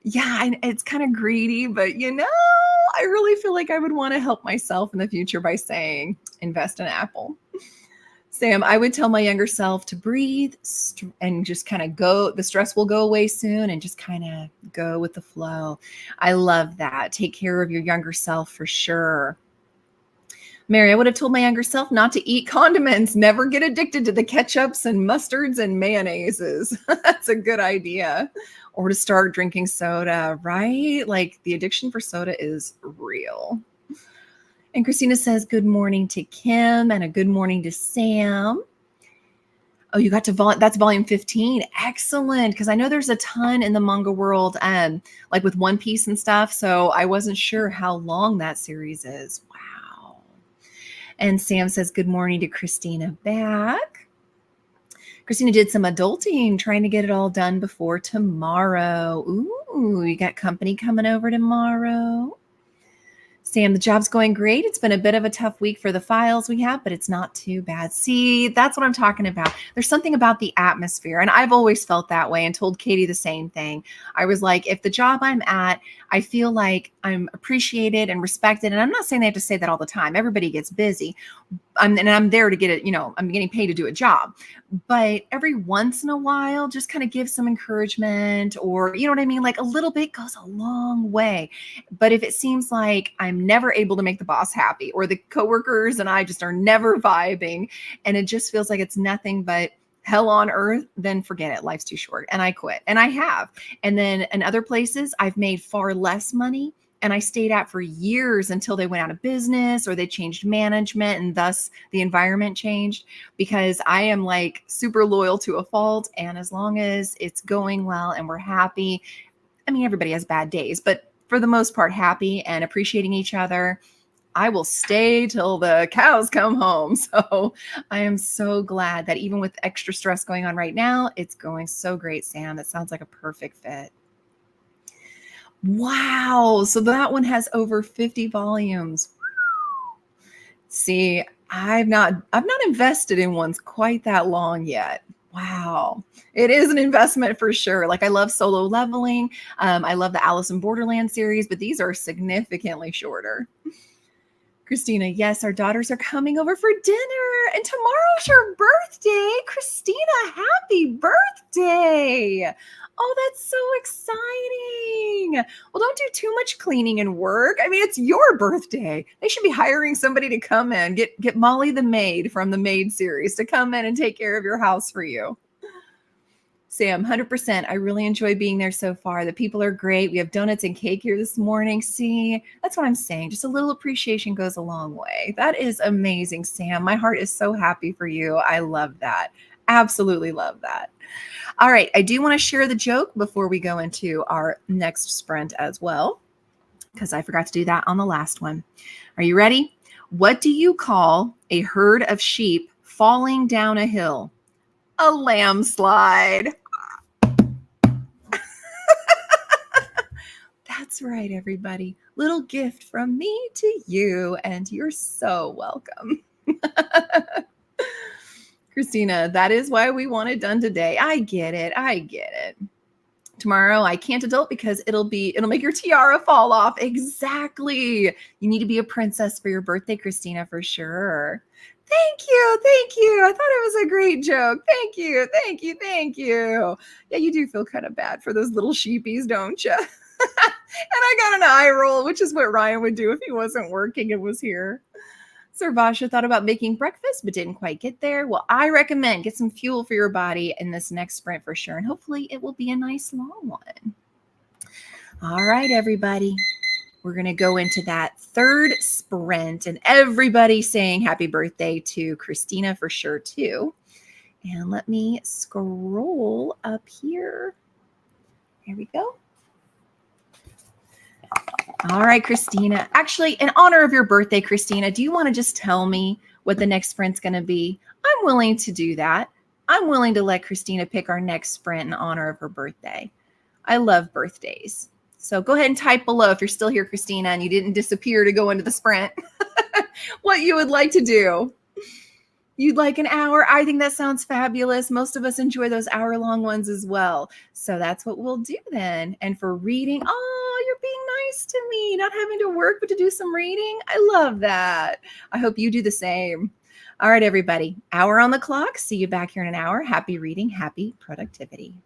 Yeah, it's kind of greedy, but I really feel like I would want to help myself in the future by saying, invest in Apple. Sam, I would tell my younger self to breathe and just kind of go. The stress will go away soon and just kind of go with the flow. I love that. Take care of your younger self for sure. Mary, I would have told my younger self not to eat condiments, never get addicted to the ketchups and mustards and mayonnaises. That's a good idea. Or to start drinking soda, right? Like the addiction for soda is real. And Christina says, good morning to Kim and a good morning to Sam. Oh, you got to that's volume 15. Excellent. Because I know there's a ton in the manga world, like with One Piece and stuff. So I wasn't sure how long that series is. Wow. And Sam says, good morning to Christina back. Christina did some adulting, trying to get it all done before tomorrow. Ooh, you got company coming over tomorrow. Sam, the job's going great. It's been a bit of a tough week for the files we have, but it's not too bad. See, that's what I'm talking about. There's something about the atmosphere, and I've always felt that way and told Katie the same thing. I was like, if the job I'm at, I feel like I'm appreciated and respected, and I'm not saying they have to say that all the time. Everybody gets busy, and I'm there to get it, I'm getting paid to do a job. But every once in a while, just kind of give some encouragement or, you know what I mean? Like a little bit goes a long way. But if it seems like I'm never able to make the boss happy or the coworkers and I just are never vibing and it just feels like it's nothing but hell on earth, then forget it. Life's too short. And I quit. And I have. And then in other places, I've made far less money. And I stayed at for years until they went out of business or they changed management and thus the environment changed, because I am like super loyal to a fault. And as long as it's going well and we're happy, I mean, everybody has bad days, but for the most part, happy and appreciating each other, I will stay till the cows come home. So I am so glad that even with extra stress going on right now, it's going so great, Sam. That sounds like a perfect fit. Wow. So that one has over 50 volumes. See, I've not invested in ones quite that long yet. Wow. It is an investment for sure. Like I love Solo Leveling. I love the Alice in Borderland series, but these are significantly shorter. Christina, yes, our daughters are coming over for dinner and tomorrow's your birthday. Christina, happy birthday. Oh, that's so exciting. Well, don't do too much cleaning and work. I mean, it's your birthday. They should be hiring somebody to come in. Get Molly the maid from the Maid series to come in and take care of your house for you. Sam, 100%. I really enjoy being there so far. The people are great. We have donuts and cake here this morning. See, that's what I'm saying. Just a little appreciation goes a long way. That is amazing, Sam. My heart is so happy for you. I love that. Absolutely love that. All right. I do want to share the joke before we go into our next sprint as well, because I forgot to do that on the last one. Are you ready? What do you call a herd of sheep falling down a hill? A landslide. That's right, everybody. Little gift from me to you, and you're so welcome. Christina, that is why we want it done today. I get it. Tomorrow I can't adult because it'll make your tiara fall off. Exactly. You need to be a princess for your birthday, Christina, for sure. Thank you. Thank you. I thought it was a great joke. Thank you. Thank you. Thank you. Yeah, you do feel kind of bad for those little sheepies, don't you? And I got an eye roll, which is what Ryan would do if he wasn't working and was here. Sir Vasha thought about making breakfast, but didn't quite get there. Well, I recommend get some fuel for your body in this next sprint for sure. And hopefully it will be a nice long one. All right, everybody. We're going to go into that third sprint, and everybody saying happy birthday to Christina for sure too. And let me scroll up here. Here we go. All right, Christina. Actually, in honor of your birthday, Christina, do you want to just tell me what the next sprint's going to be? I'm willing to do that. I'm willing to let Christina pick our next sprint in honor of her birthday. I love birthdays. So go ahead and type below if you're still here, Christina, and you didn't disappear to go into the sprint, what you would like to do. You'd like an hour? I think that sounds fabulous. Most of us enjoy those hour-long ones as well. So that's what we'll do then. And for reading, oh, you're being nice to me, not having to work, but to do some reading. I love that. I hope you do the same. All right, everybody. Hour on the clock. See you back here in an hour. Happy reading. Happy productivity.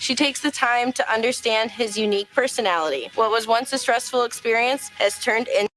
She takes the time to understand his unique personality. What was once a stressful experience has turned into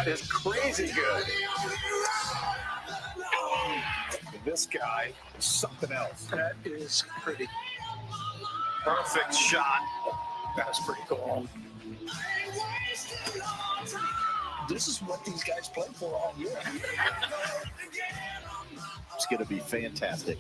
That is crazy good. This guy is something else. That is pretty perfect shot. That's pretty cool. This is what these guys play for all year. It's going to be fantastic.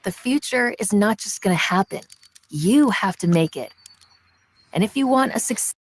the future is not just going to happen. You have to make it. And if you want a success,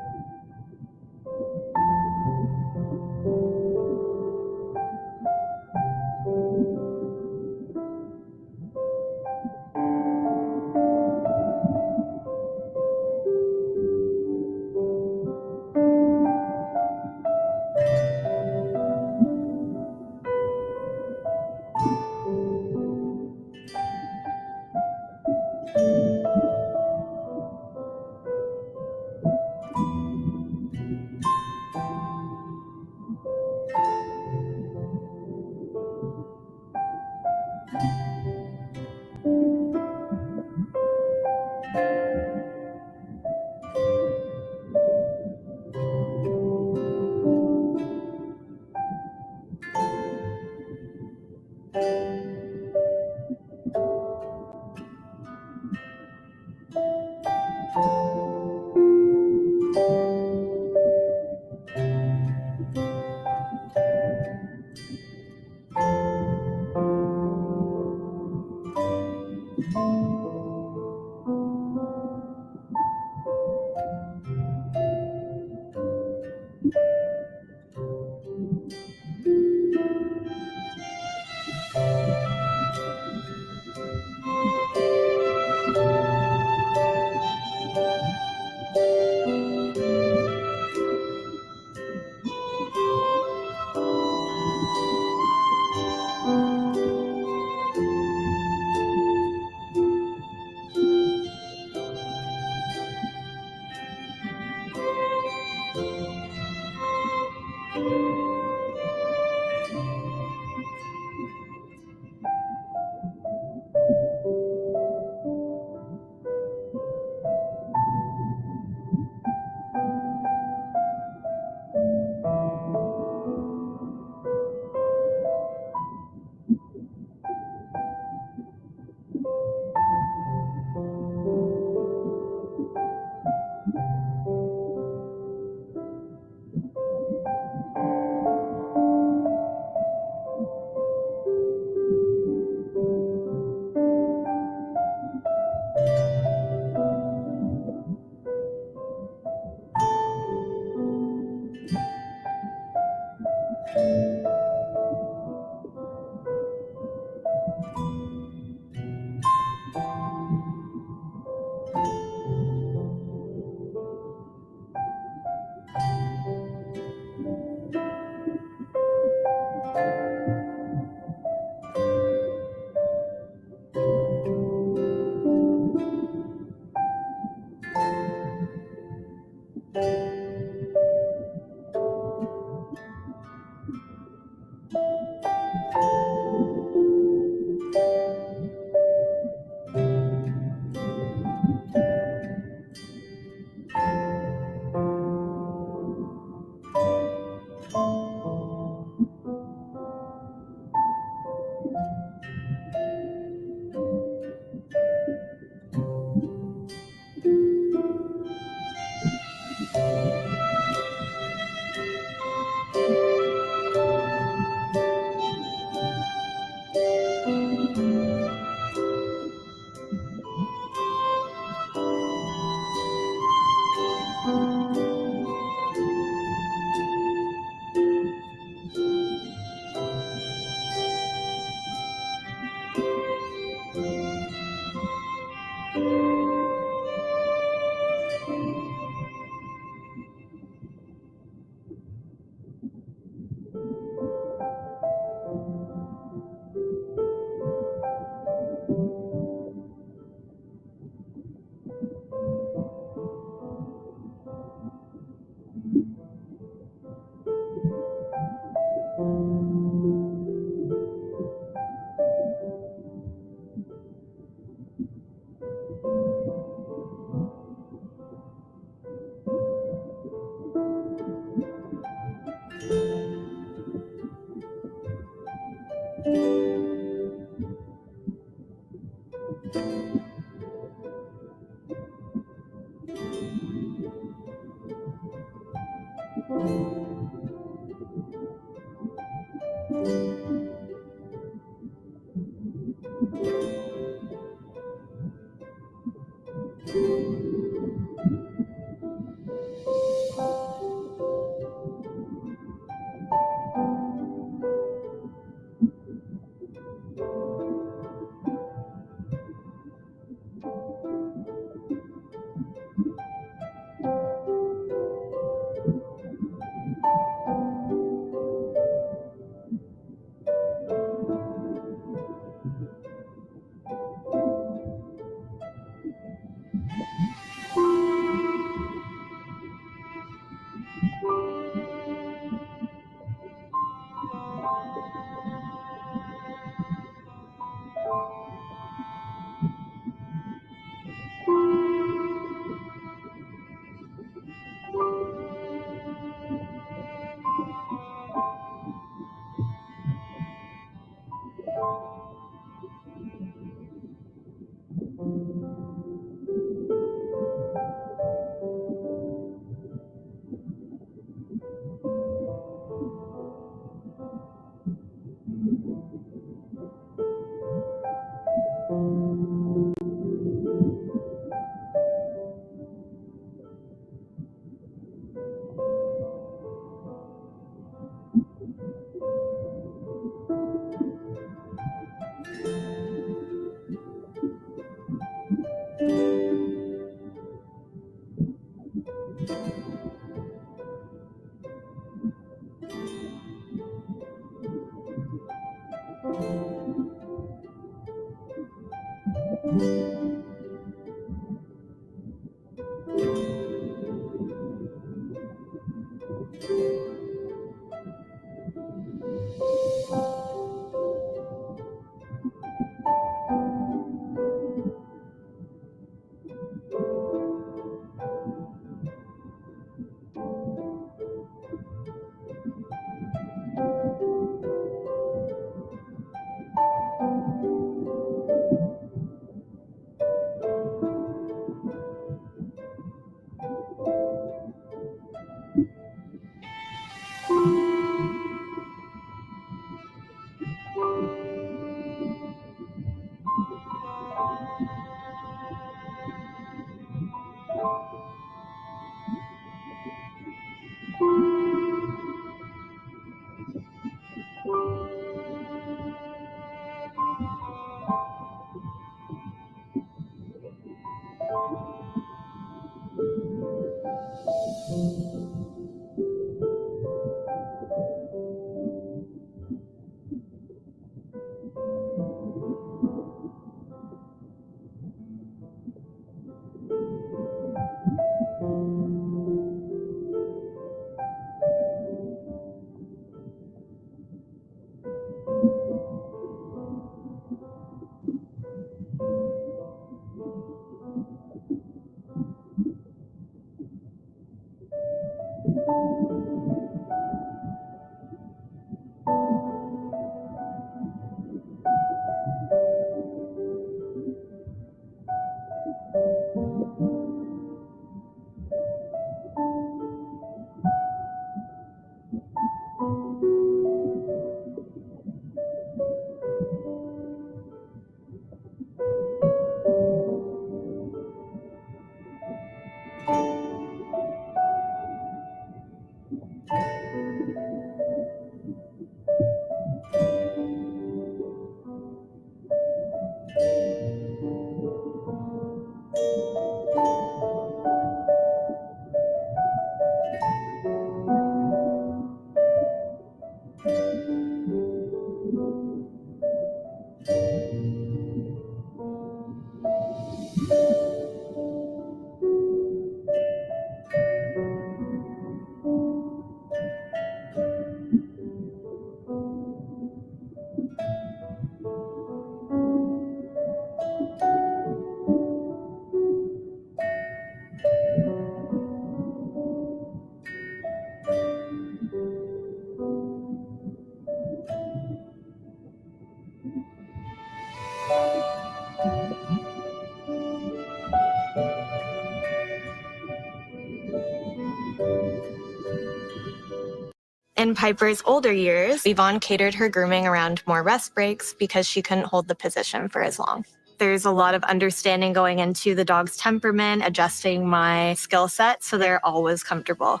In Piper's older years, Yvonne catered her grooming around more rest breaks because she couldn't hold the position for as long. There's a lot of understanding going into the dog's temperament, adjusting my skill set so they're always comfortable.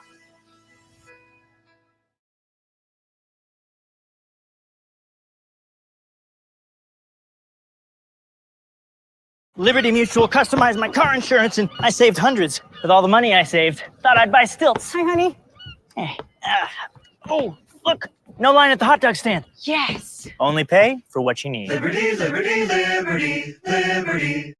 Liberty Mutual customized my car insurance and I saved hundreds. With all the money I saved, thought I'd buy stilts. Hi, honey. Hey. Oh, look, no line at the hot dog stand. Yes. Only pay for what you need. Liberty, liberty, liberty, liberty.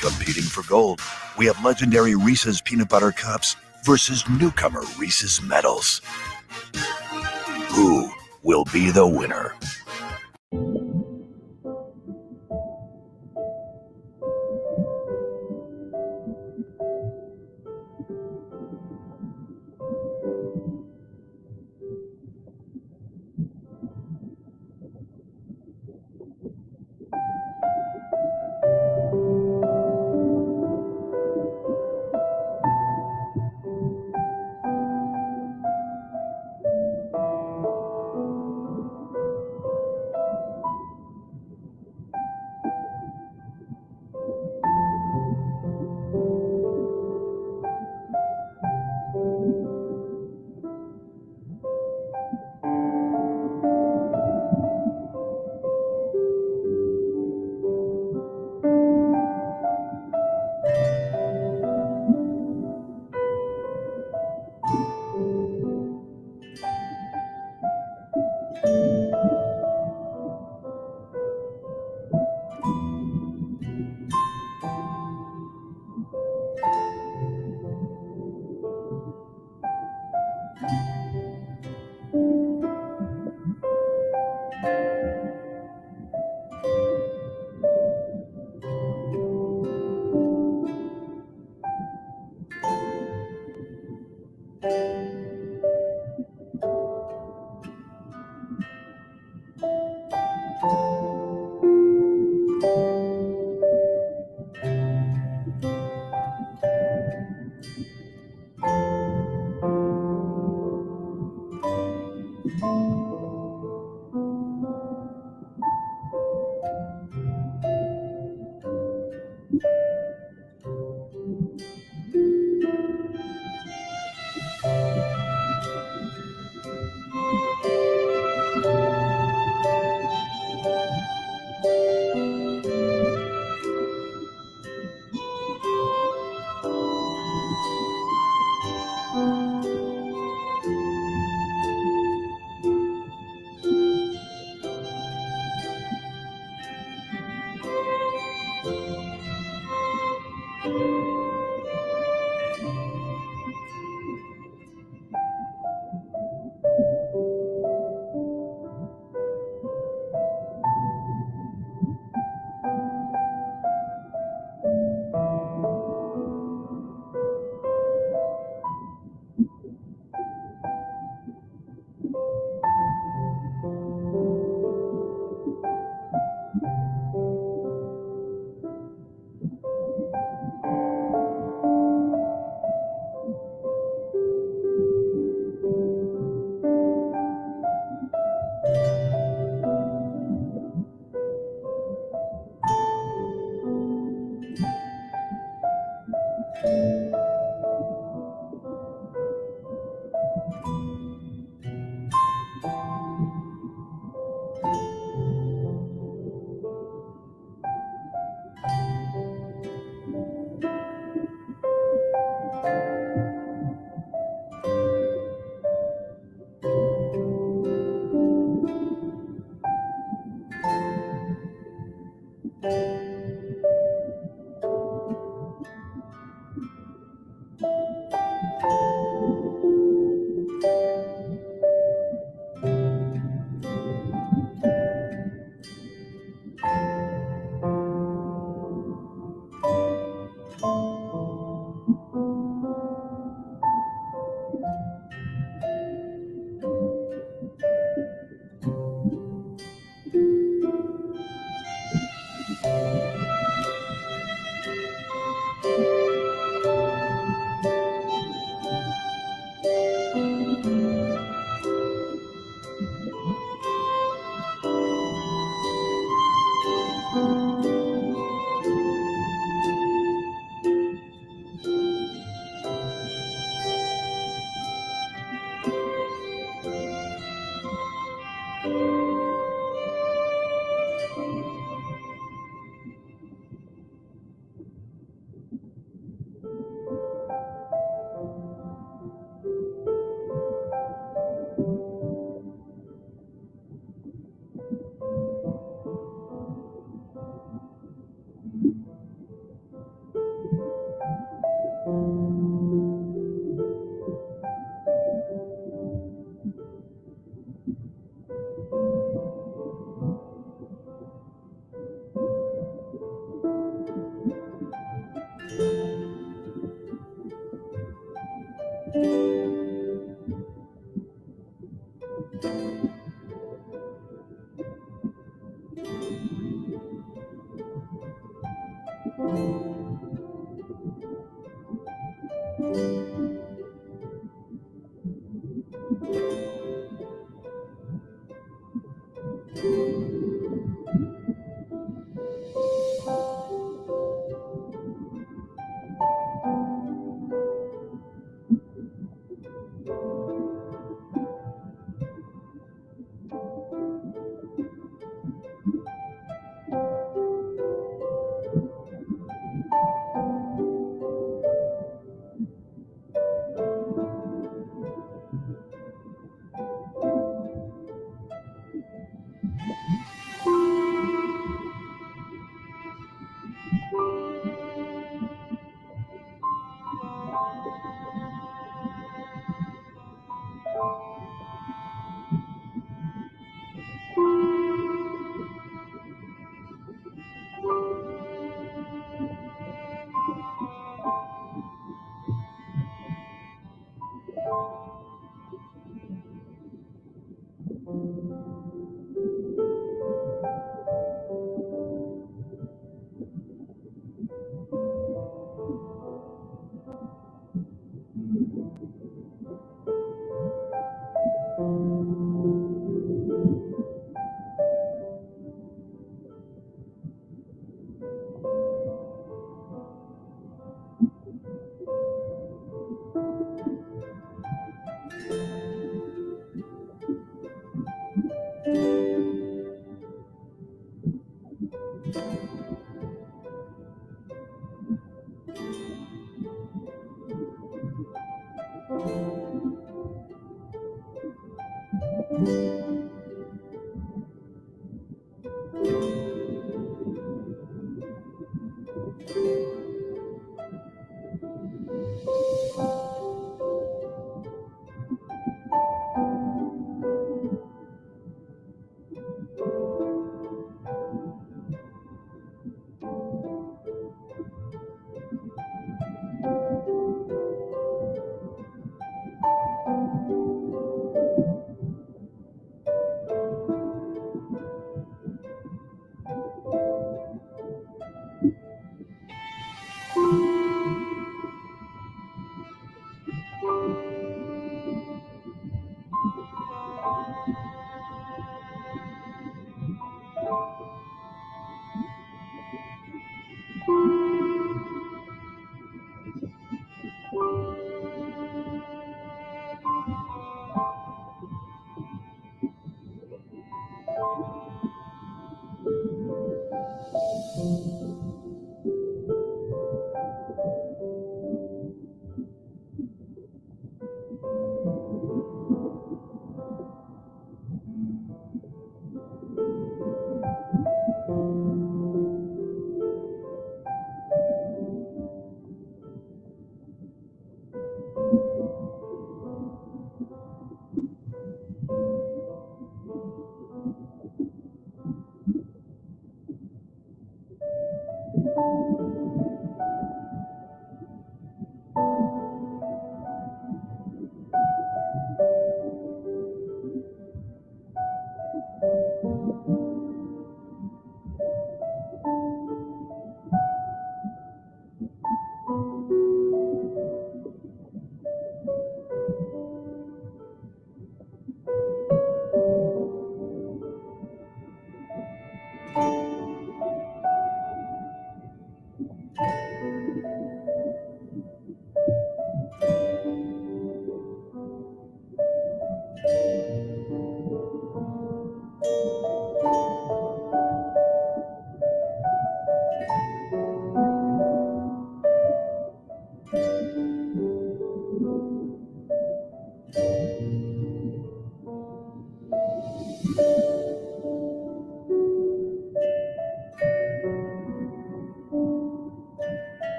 Competing for gold, we have legendary Reese's Peanut Butter Cups versus newcomer Reese's Medals. Who will be the winner?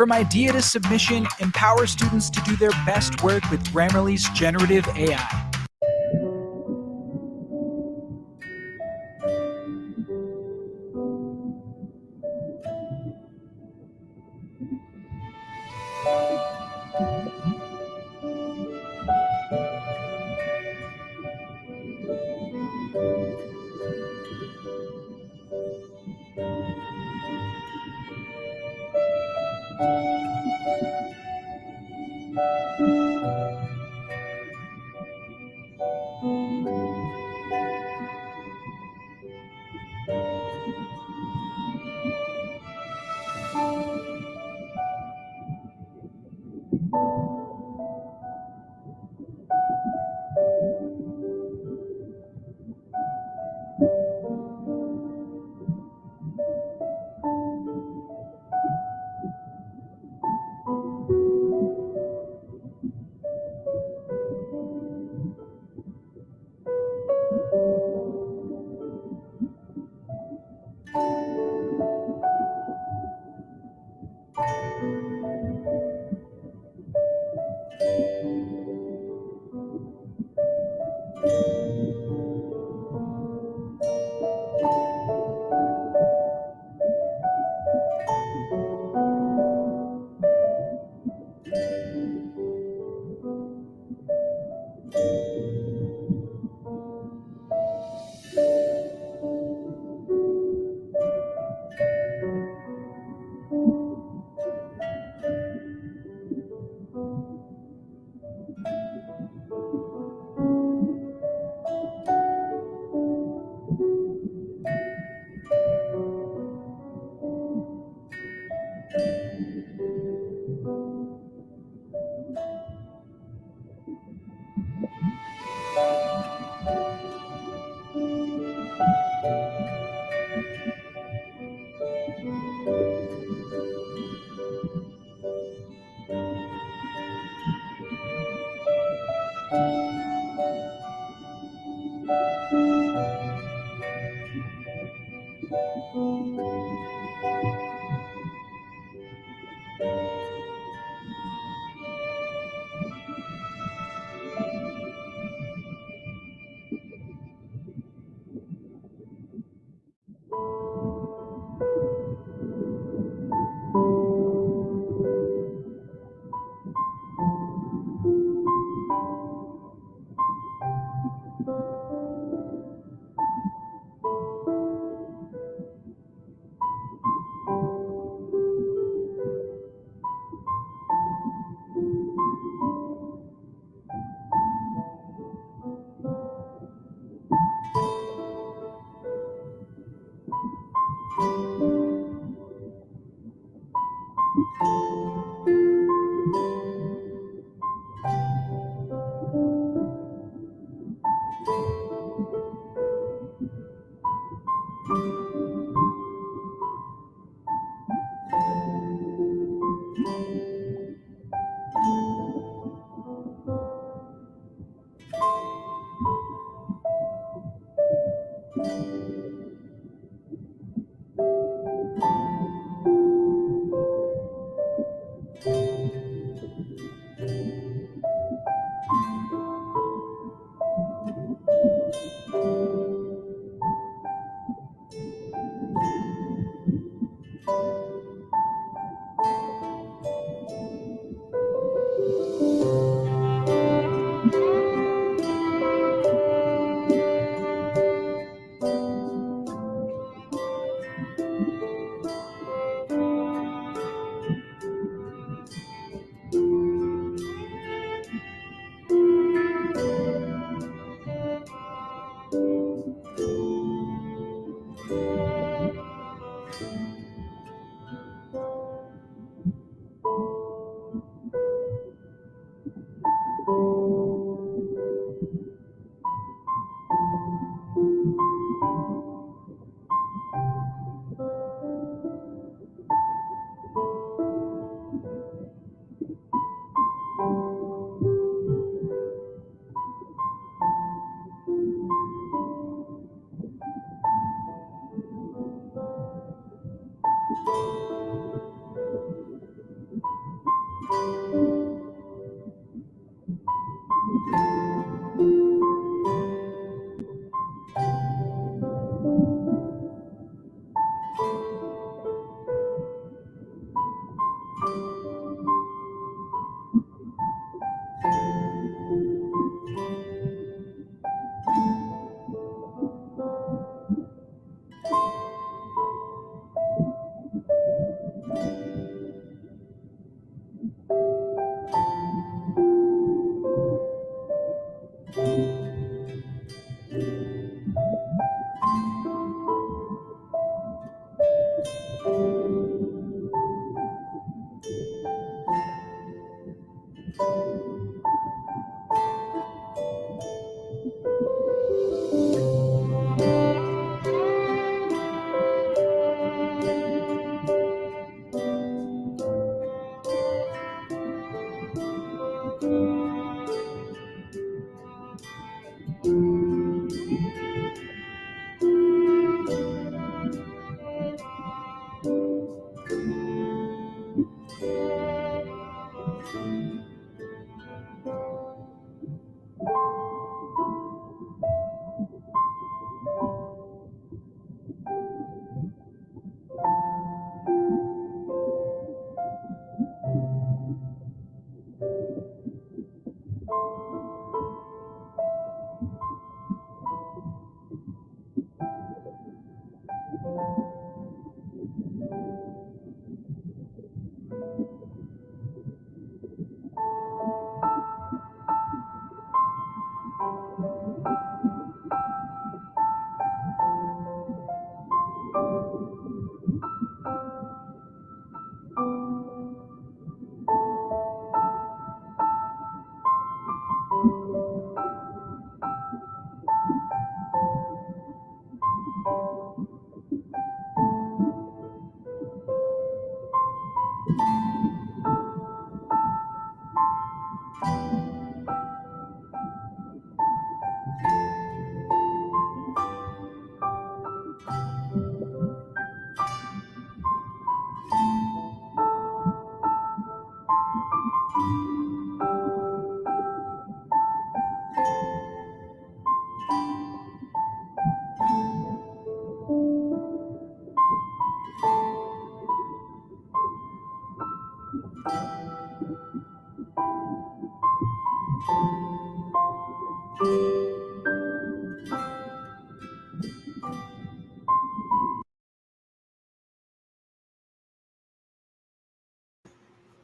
From idea to submission, empower students to do their best work with Grammarly's generative AI.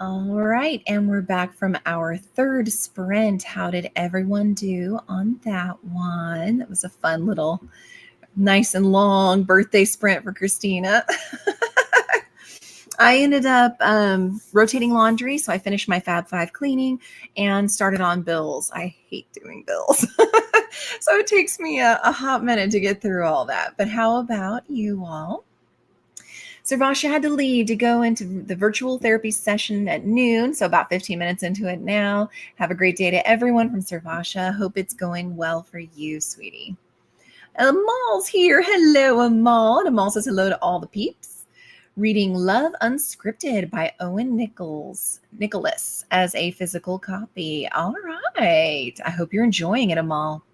All right, and we're back from our third sprint. How did everyone do on that one? That was a fun little, nice and long birthday sprint for Christina. I ended up rotating laundry, so I finished my Fab 5 cleaning and started on bills. I hate doing bills. So it takes me a hot minute to get through all that. But how about you all? Sarvasha had to leave to go into the virtual therapy session at noon, so about 15 minutes into it now. Have a great day to everyone from Sarvasha. Hope it's going well for you, sweetie. Amal's here. Hello, Amal. And Amal says hello to all the peeps. Reading Love Unscripted by Owen Nicholas as a physical copy. All right. I hope you're enjoying it, Amal.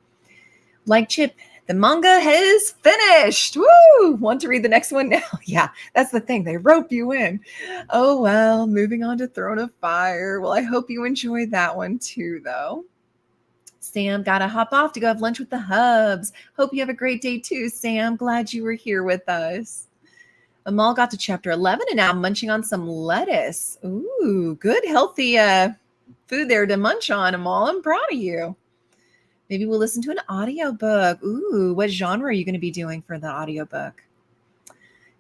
Like Chip, the manga has finished. Woo! Want to read the next one now? Yeah, that's the thing. They rope you in. Oh, well, moving on to Throne of Fire. Well, I hope you enjoyed that one too, though. Sam, got to hop off to go have lunch with the Hubs. Hope you have a great day too, Sam. Glad you were here with us. Amal got to chapter 11 and now munching on some lettuce. Ooh, good, healthy food there to munch on, Amal. I'm proud of you. Maybe we'll listen to an audiobook. Ooh, what genre are you going to be doing for the audiobook?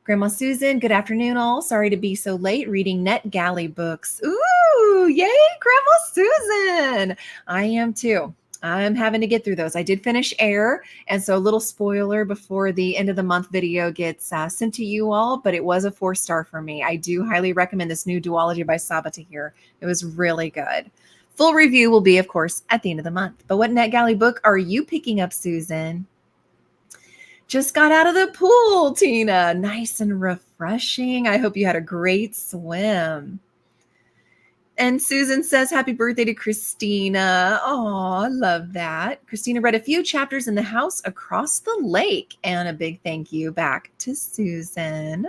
Grandma Susan, good afternoon all. Sorry to be so late reading NetGalley books. Ooh, yay, Grandma Susan. I am too. I'm having to get through those. I did finish Air, and so a little spoiler before the end of the month video gets sent to you all, but it was a 4-star for me. I do highly recommend this new duology by Saba Tahir. It was really good. Full review will be, of course, at the end of the month. But what NetGalley book are you picking up, Susan? Just got out of the pool, Tina. Nice and refreshing. I hope you had a great swim. And Susan says, happy birthday to Christina. Oh, I love that. Christina read a few chapters in The House Across the Lake. And a big thank you back to Susan.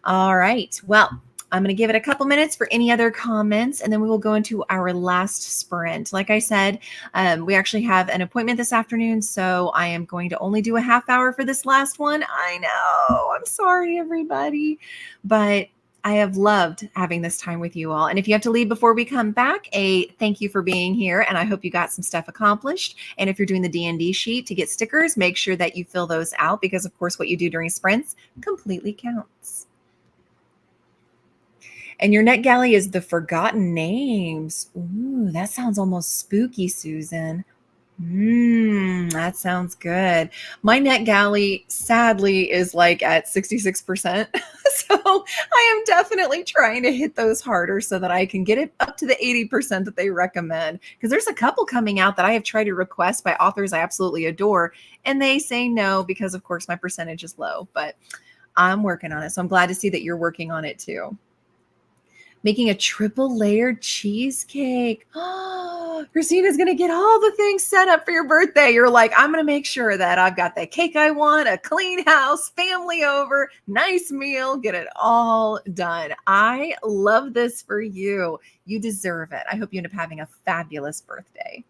All right. Well, I'm going to give it a couple minutes for any other comments, and then we will go into our last sprint. Like I said, we actually have an appointment this afternoon, so I am going to only do a half hour for this last one. I know. I'm sorry, everybody. But I have loved having this time with you all. And if you have to leave before we come back, a thank you for being here, and I hope you got some stuff accomplished. And if you're doing the D&D sheet to get stickers, make sure that you fill those out because, of course, what you do during sprints completely counts. And your NetGalley is the Forgotten Names. Ooh, that sounds almost spooky, Susan. That sounds good. My NetGalley sadly is like at 66%. So I am definitely trying to hit those harder so that I can get it up to the 80% that they recommend. Because there's a couple coming out that I have tried to request by authors I absolutely adore, and they say no because, of course, my percentage is low. But I'm working on it. So I'm glad to see that you're working on it too. Making a triple layered cheesecake. Oh, Christina's going to get all the things set up for your birthday. You're like, I'm going to make sure that I've got the cake I want, a clean house, family over, nice meal, get it all done. I love this for you. You deserve it. I hope you end up having a fabulous birthday.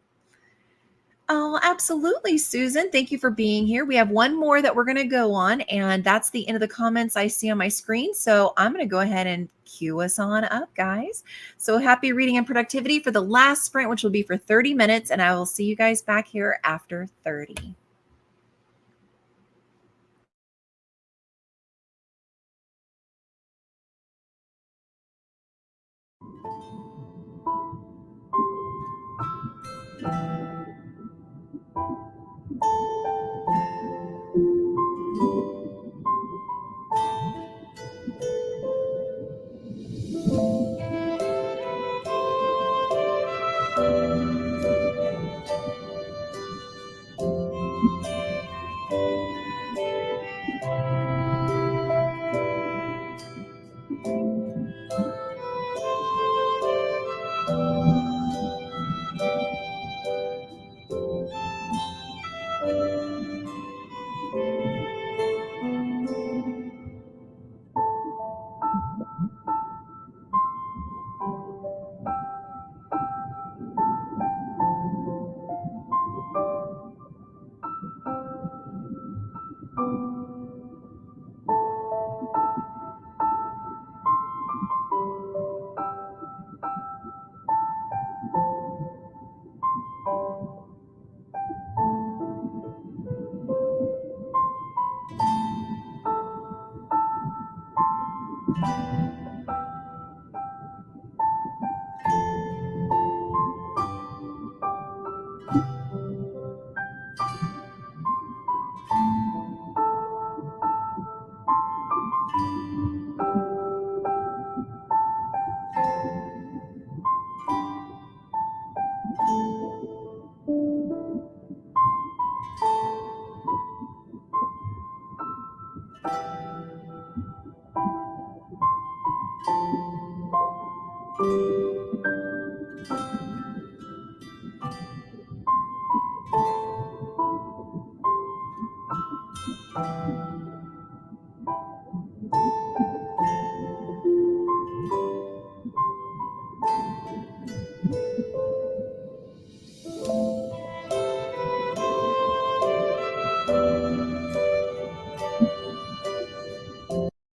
Oh, absolutely, Susan. Thank you for being here. We have one more that we're going to go on, and that's the end of the comments I see on my screen. So I'm going to go ahead and cue us on up, guys. So happy reading and productivity for the last sprint, which will be for 30 minutes, and I will see you guys back here after 30.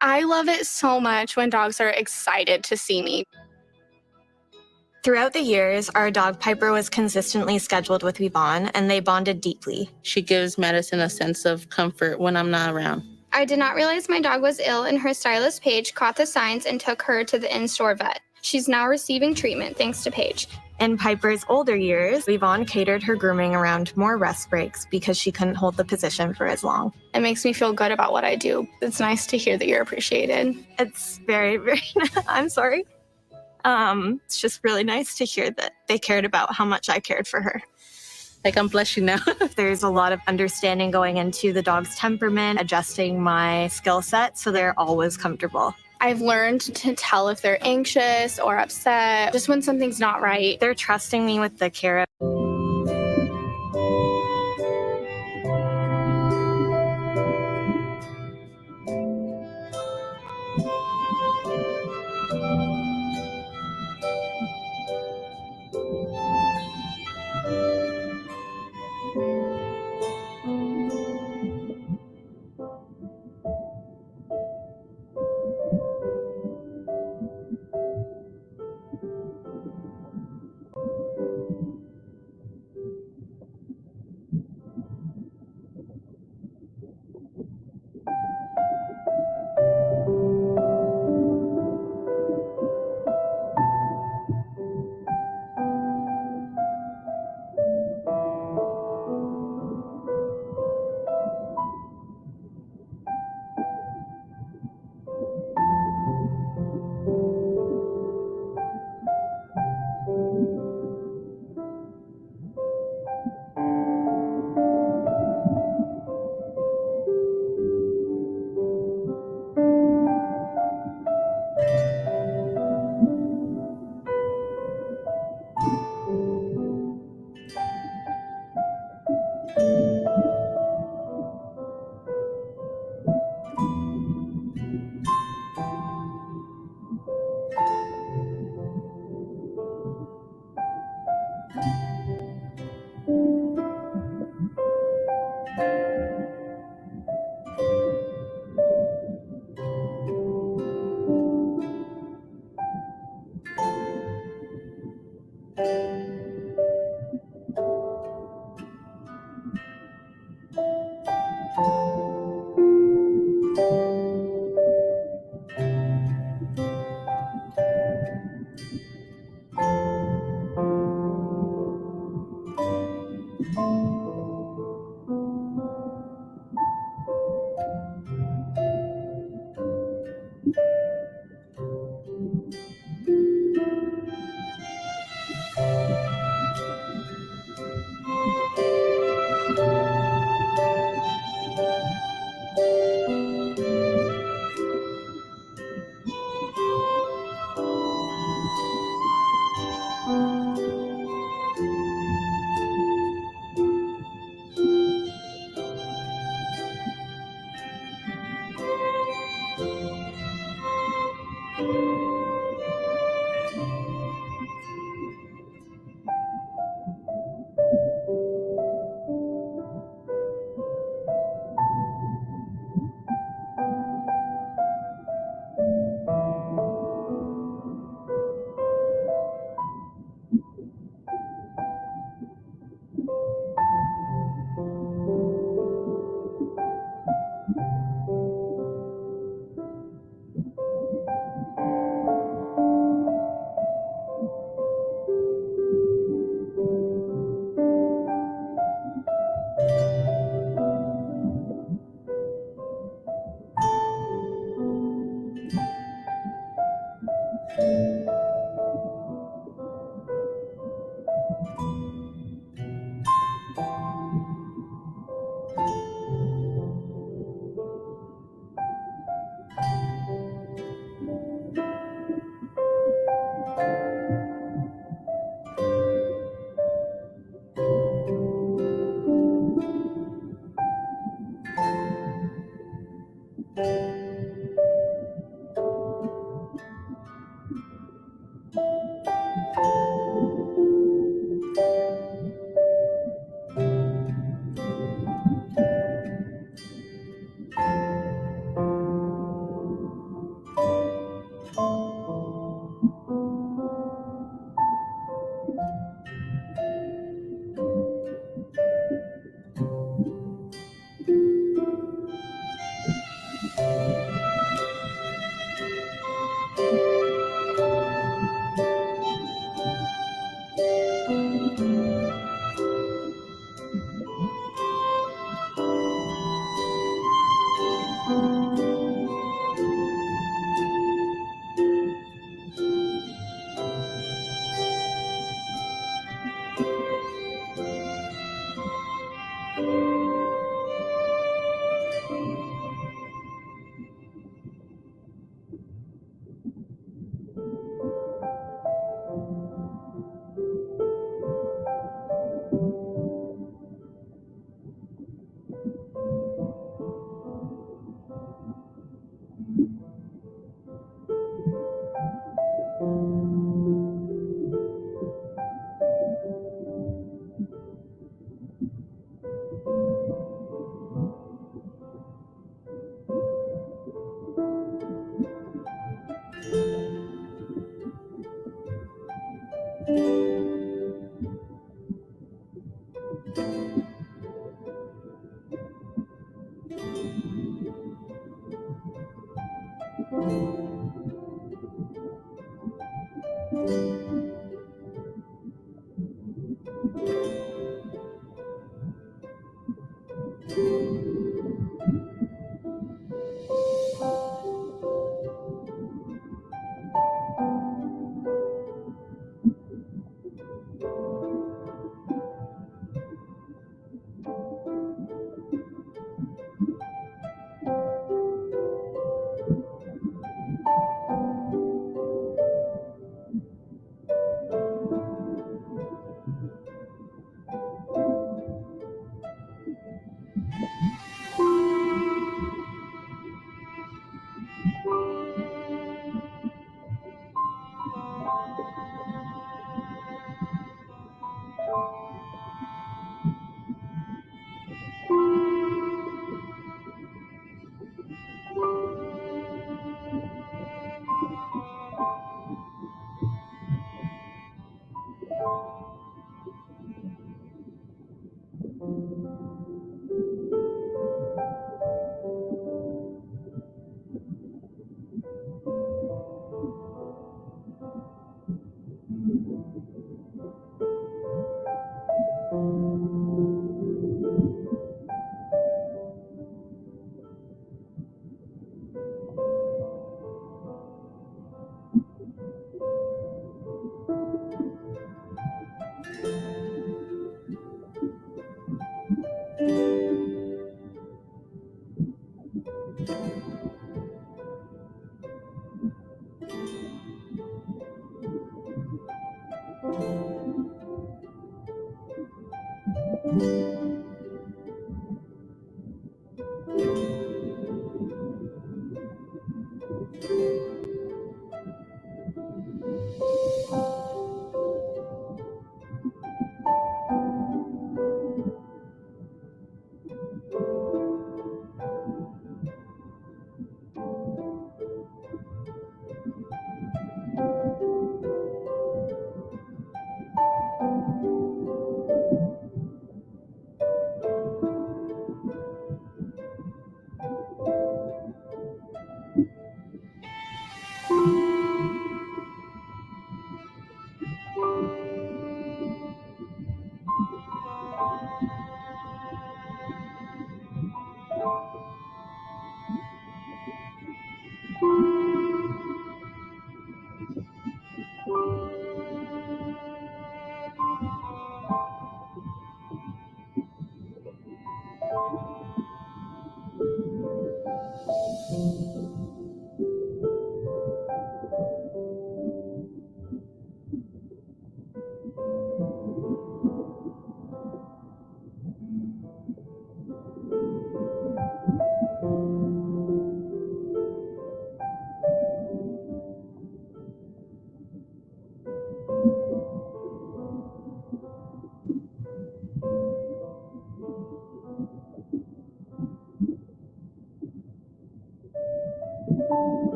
I love it so much when dogs are excited to see me. Throughout the years, our dog Piper was consistently scheduled with Yvonne, and they bonded deeply. She gives Madison a sense of comfort when I'm not around. I did not realize my dog was ill, and her stylist Paige caught the signs and took her to the in-store vet. She's now receiving treatment thanks to Paige. In Piper's older years, Yvonne catered her grooming around more rest breaks because she couldn't hold the position for as long. It makes me feel good about what I do. It's nice to hear that you're appreciated. It's very, very, I'm sorry. It's just really nice to hear that they cared about how much I cared for her. Like, I'm blushing now. There's a lot of understanding going into the dog's temperament, adjusting my skill set so they're always comfortable. I've learned to tell if they're anxious or upset, just when something's not right. They're trusting me with the care of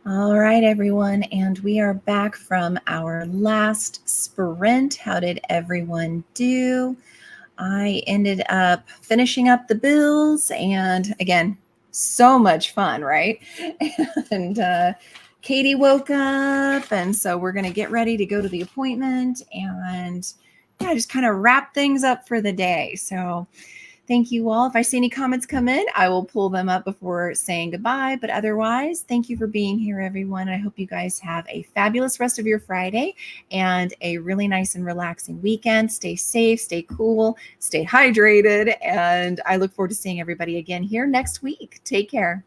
All right, everyone, and we are back from our last sprint. How did everyone do? I ended up finishing up the bills, and again, so much fun, right? And Katie woke up, and so we're going to get ready to go to the appointment and yeah, just kind of wrap things up for the day. So thank you all. If I see any comments come in, I will pull them up before saying goodbye. But otherwise, thank you for being here, everyone. I hope you guys have a fabulous rest of your Friday and a really nice and relaxing weekend. Stay safe, stay cool, stay hydrated, and I look forward to seeing everybody again here next week. Take care.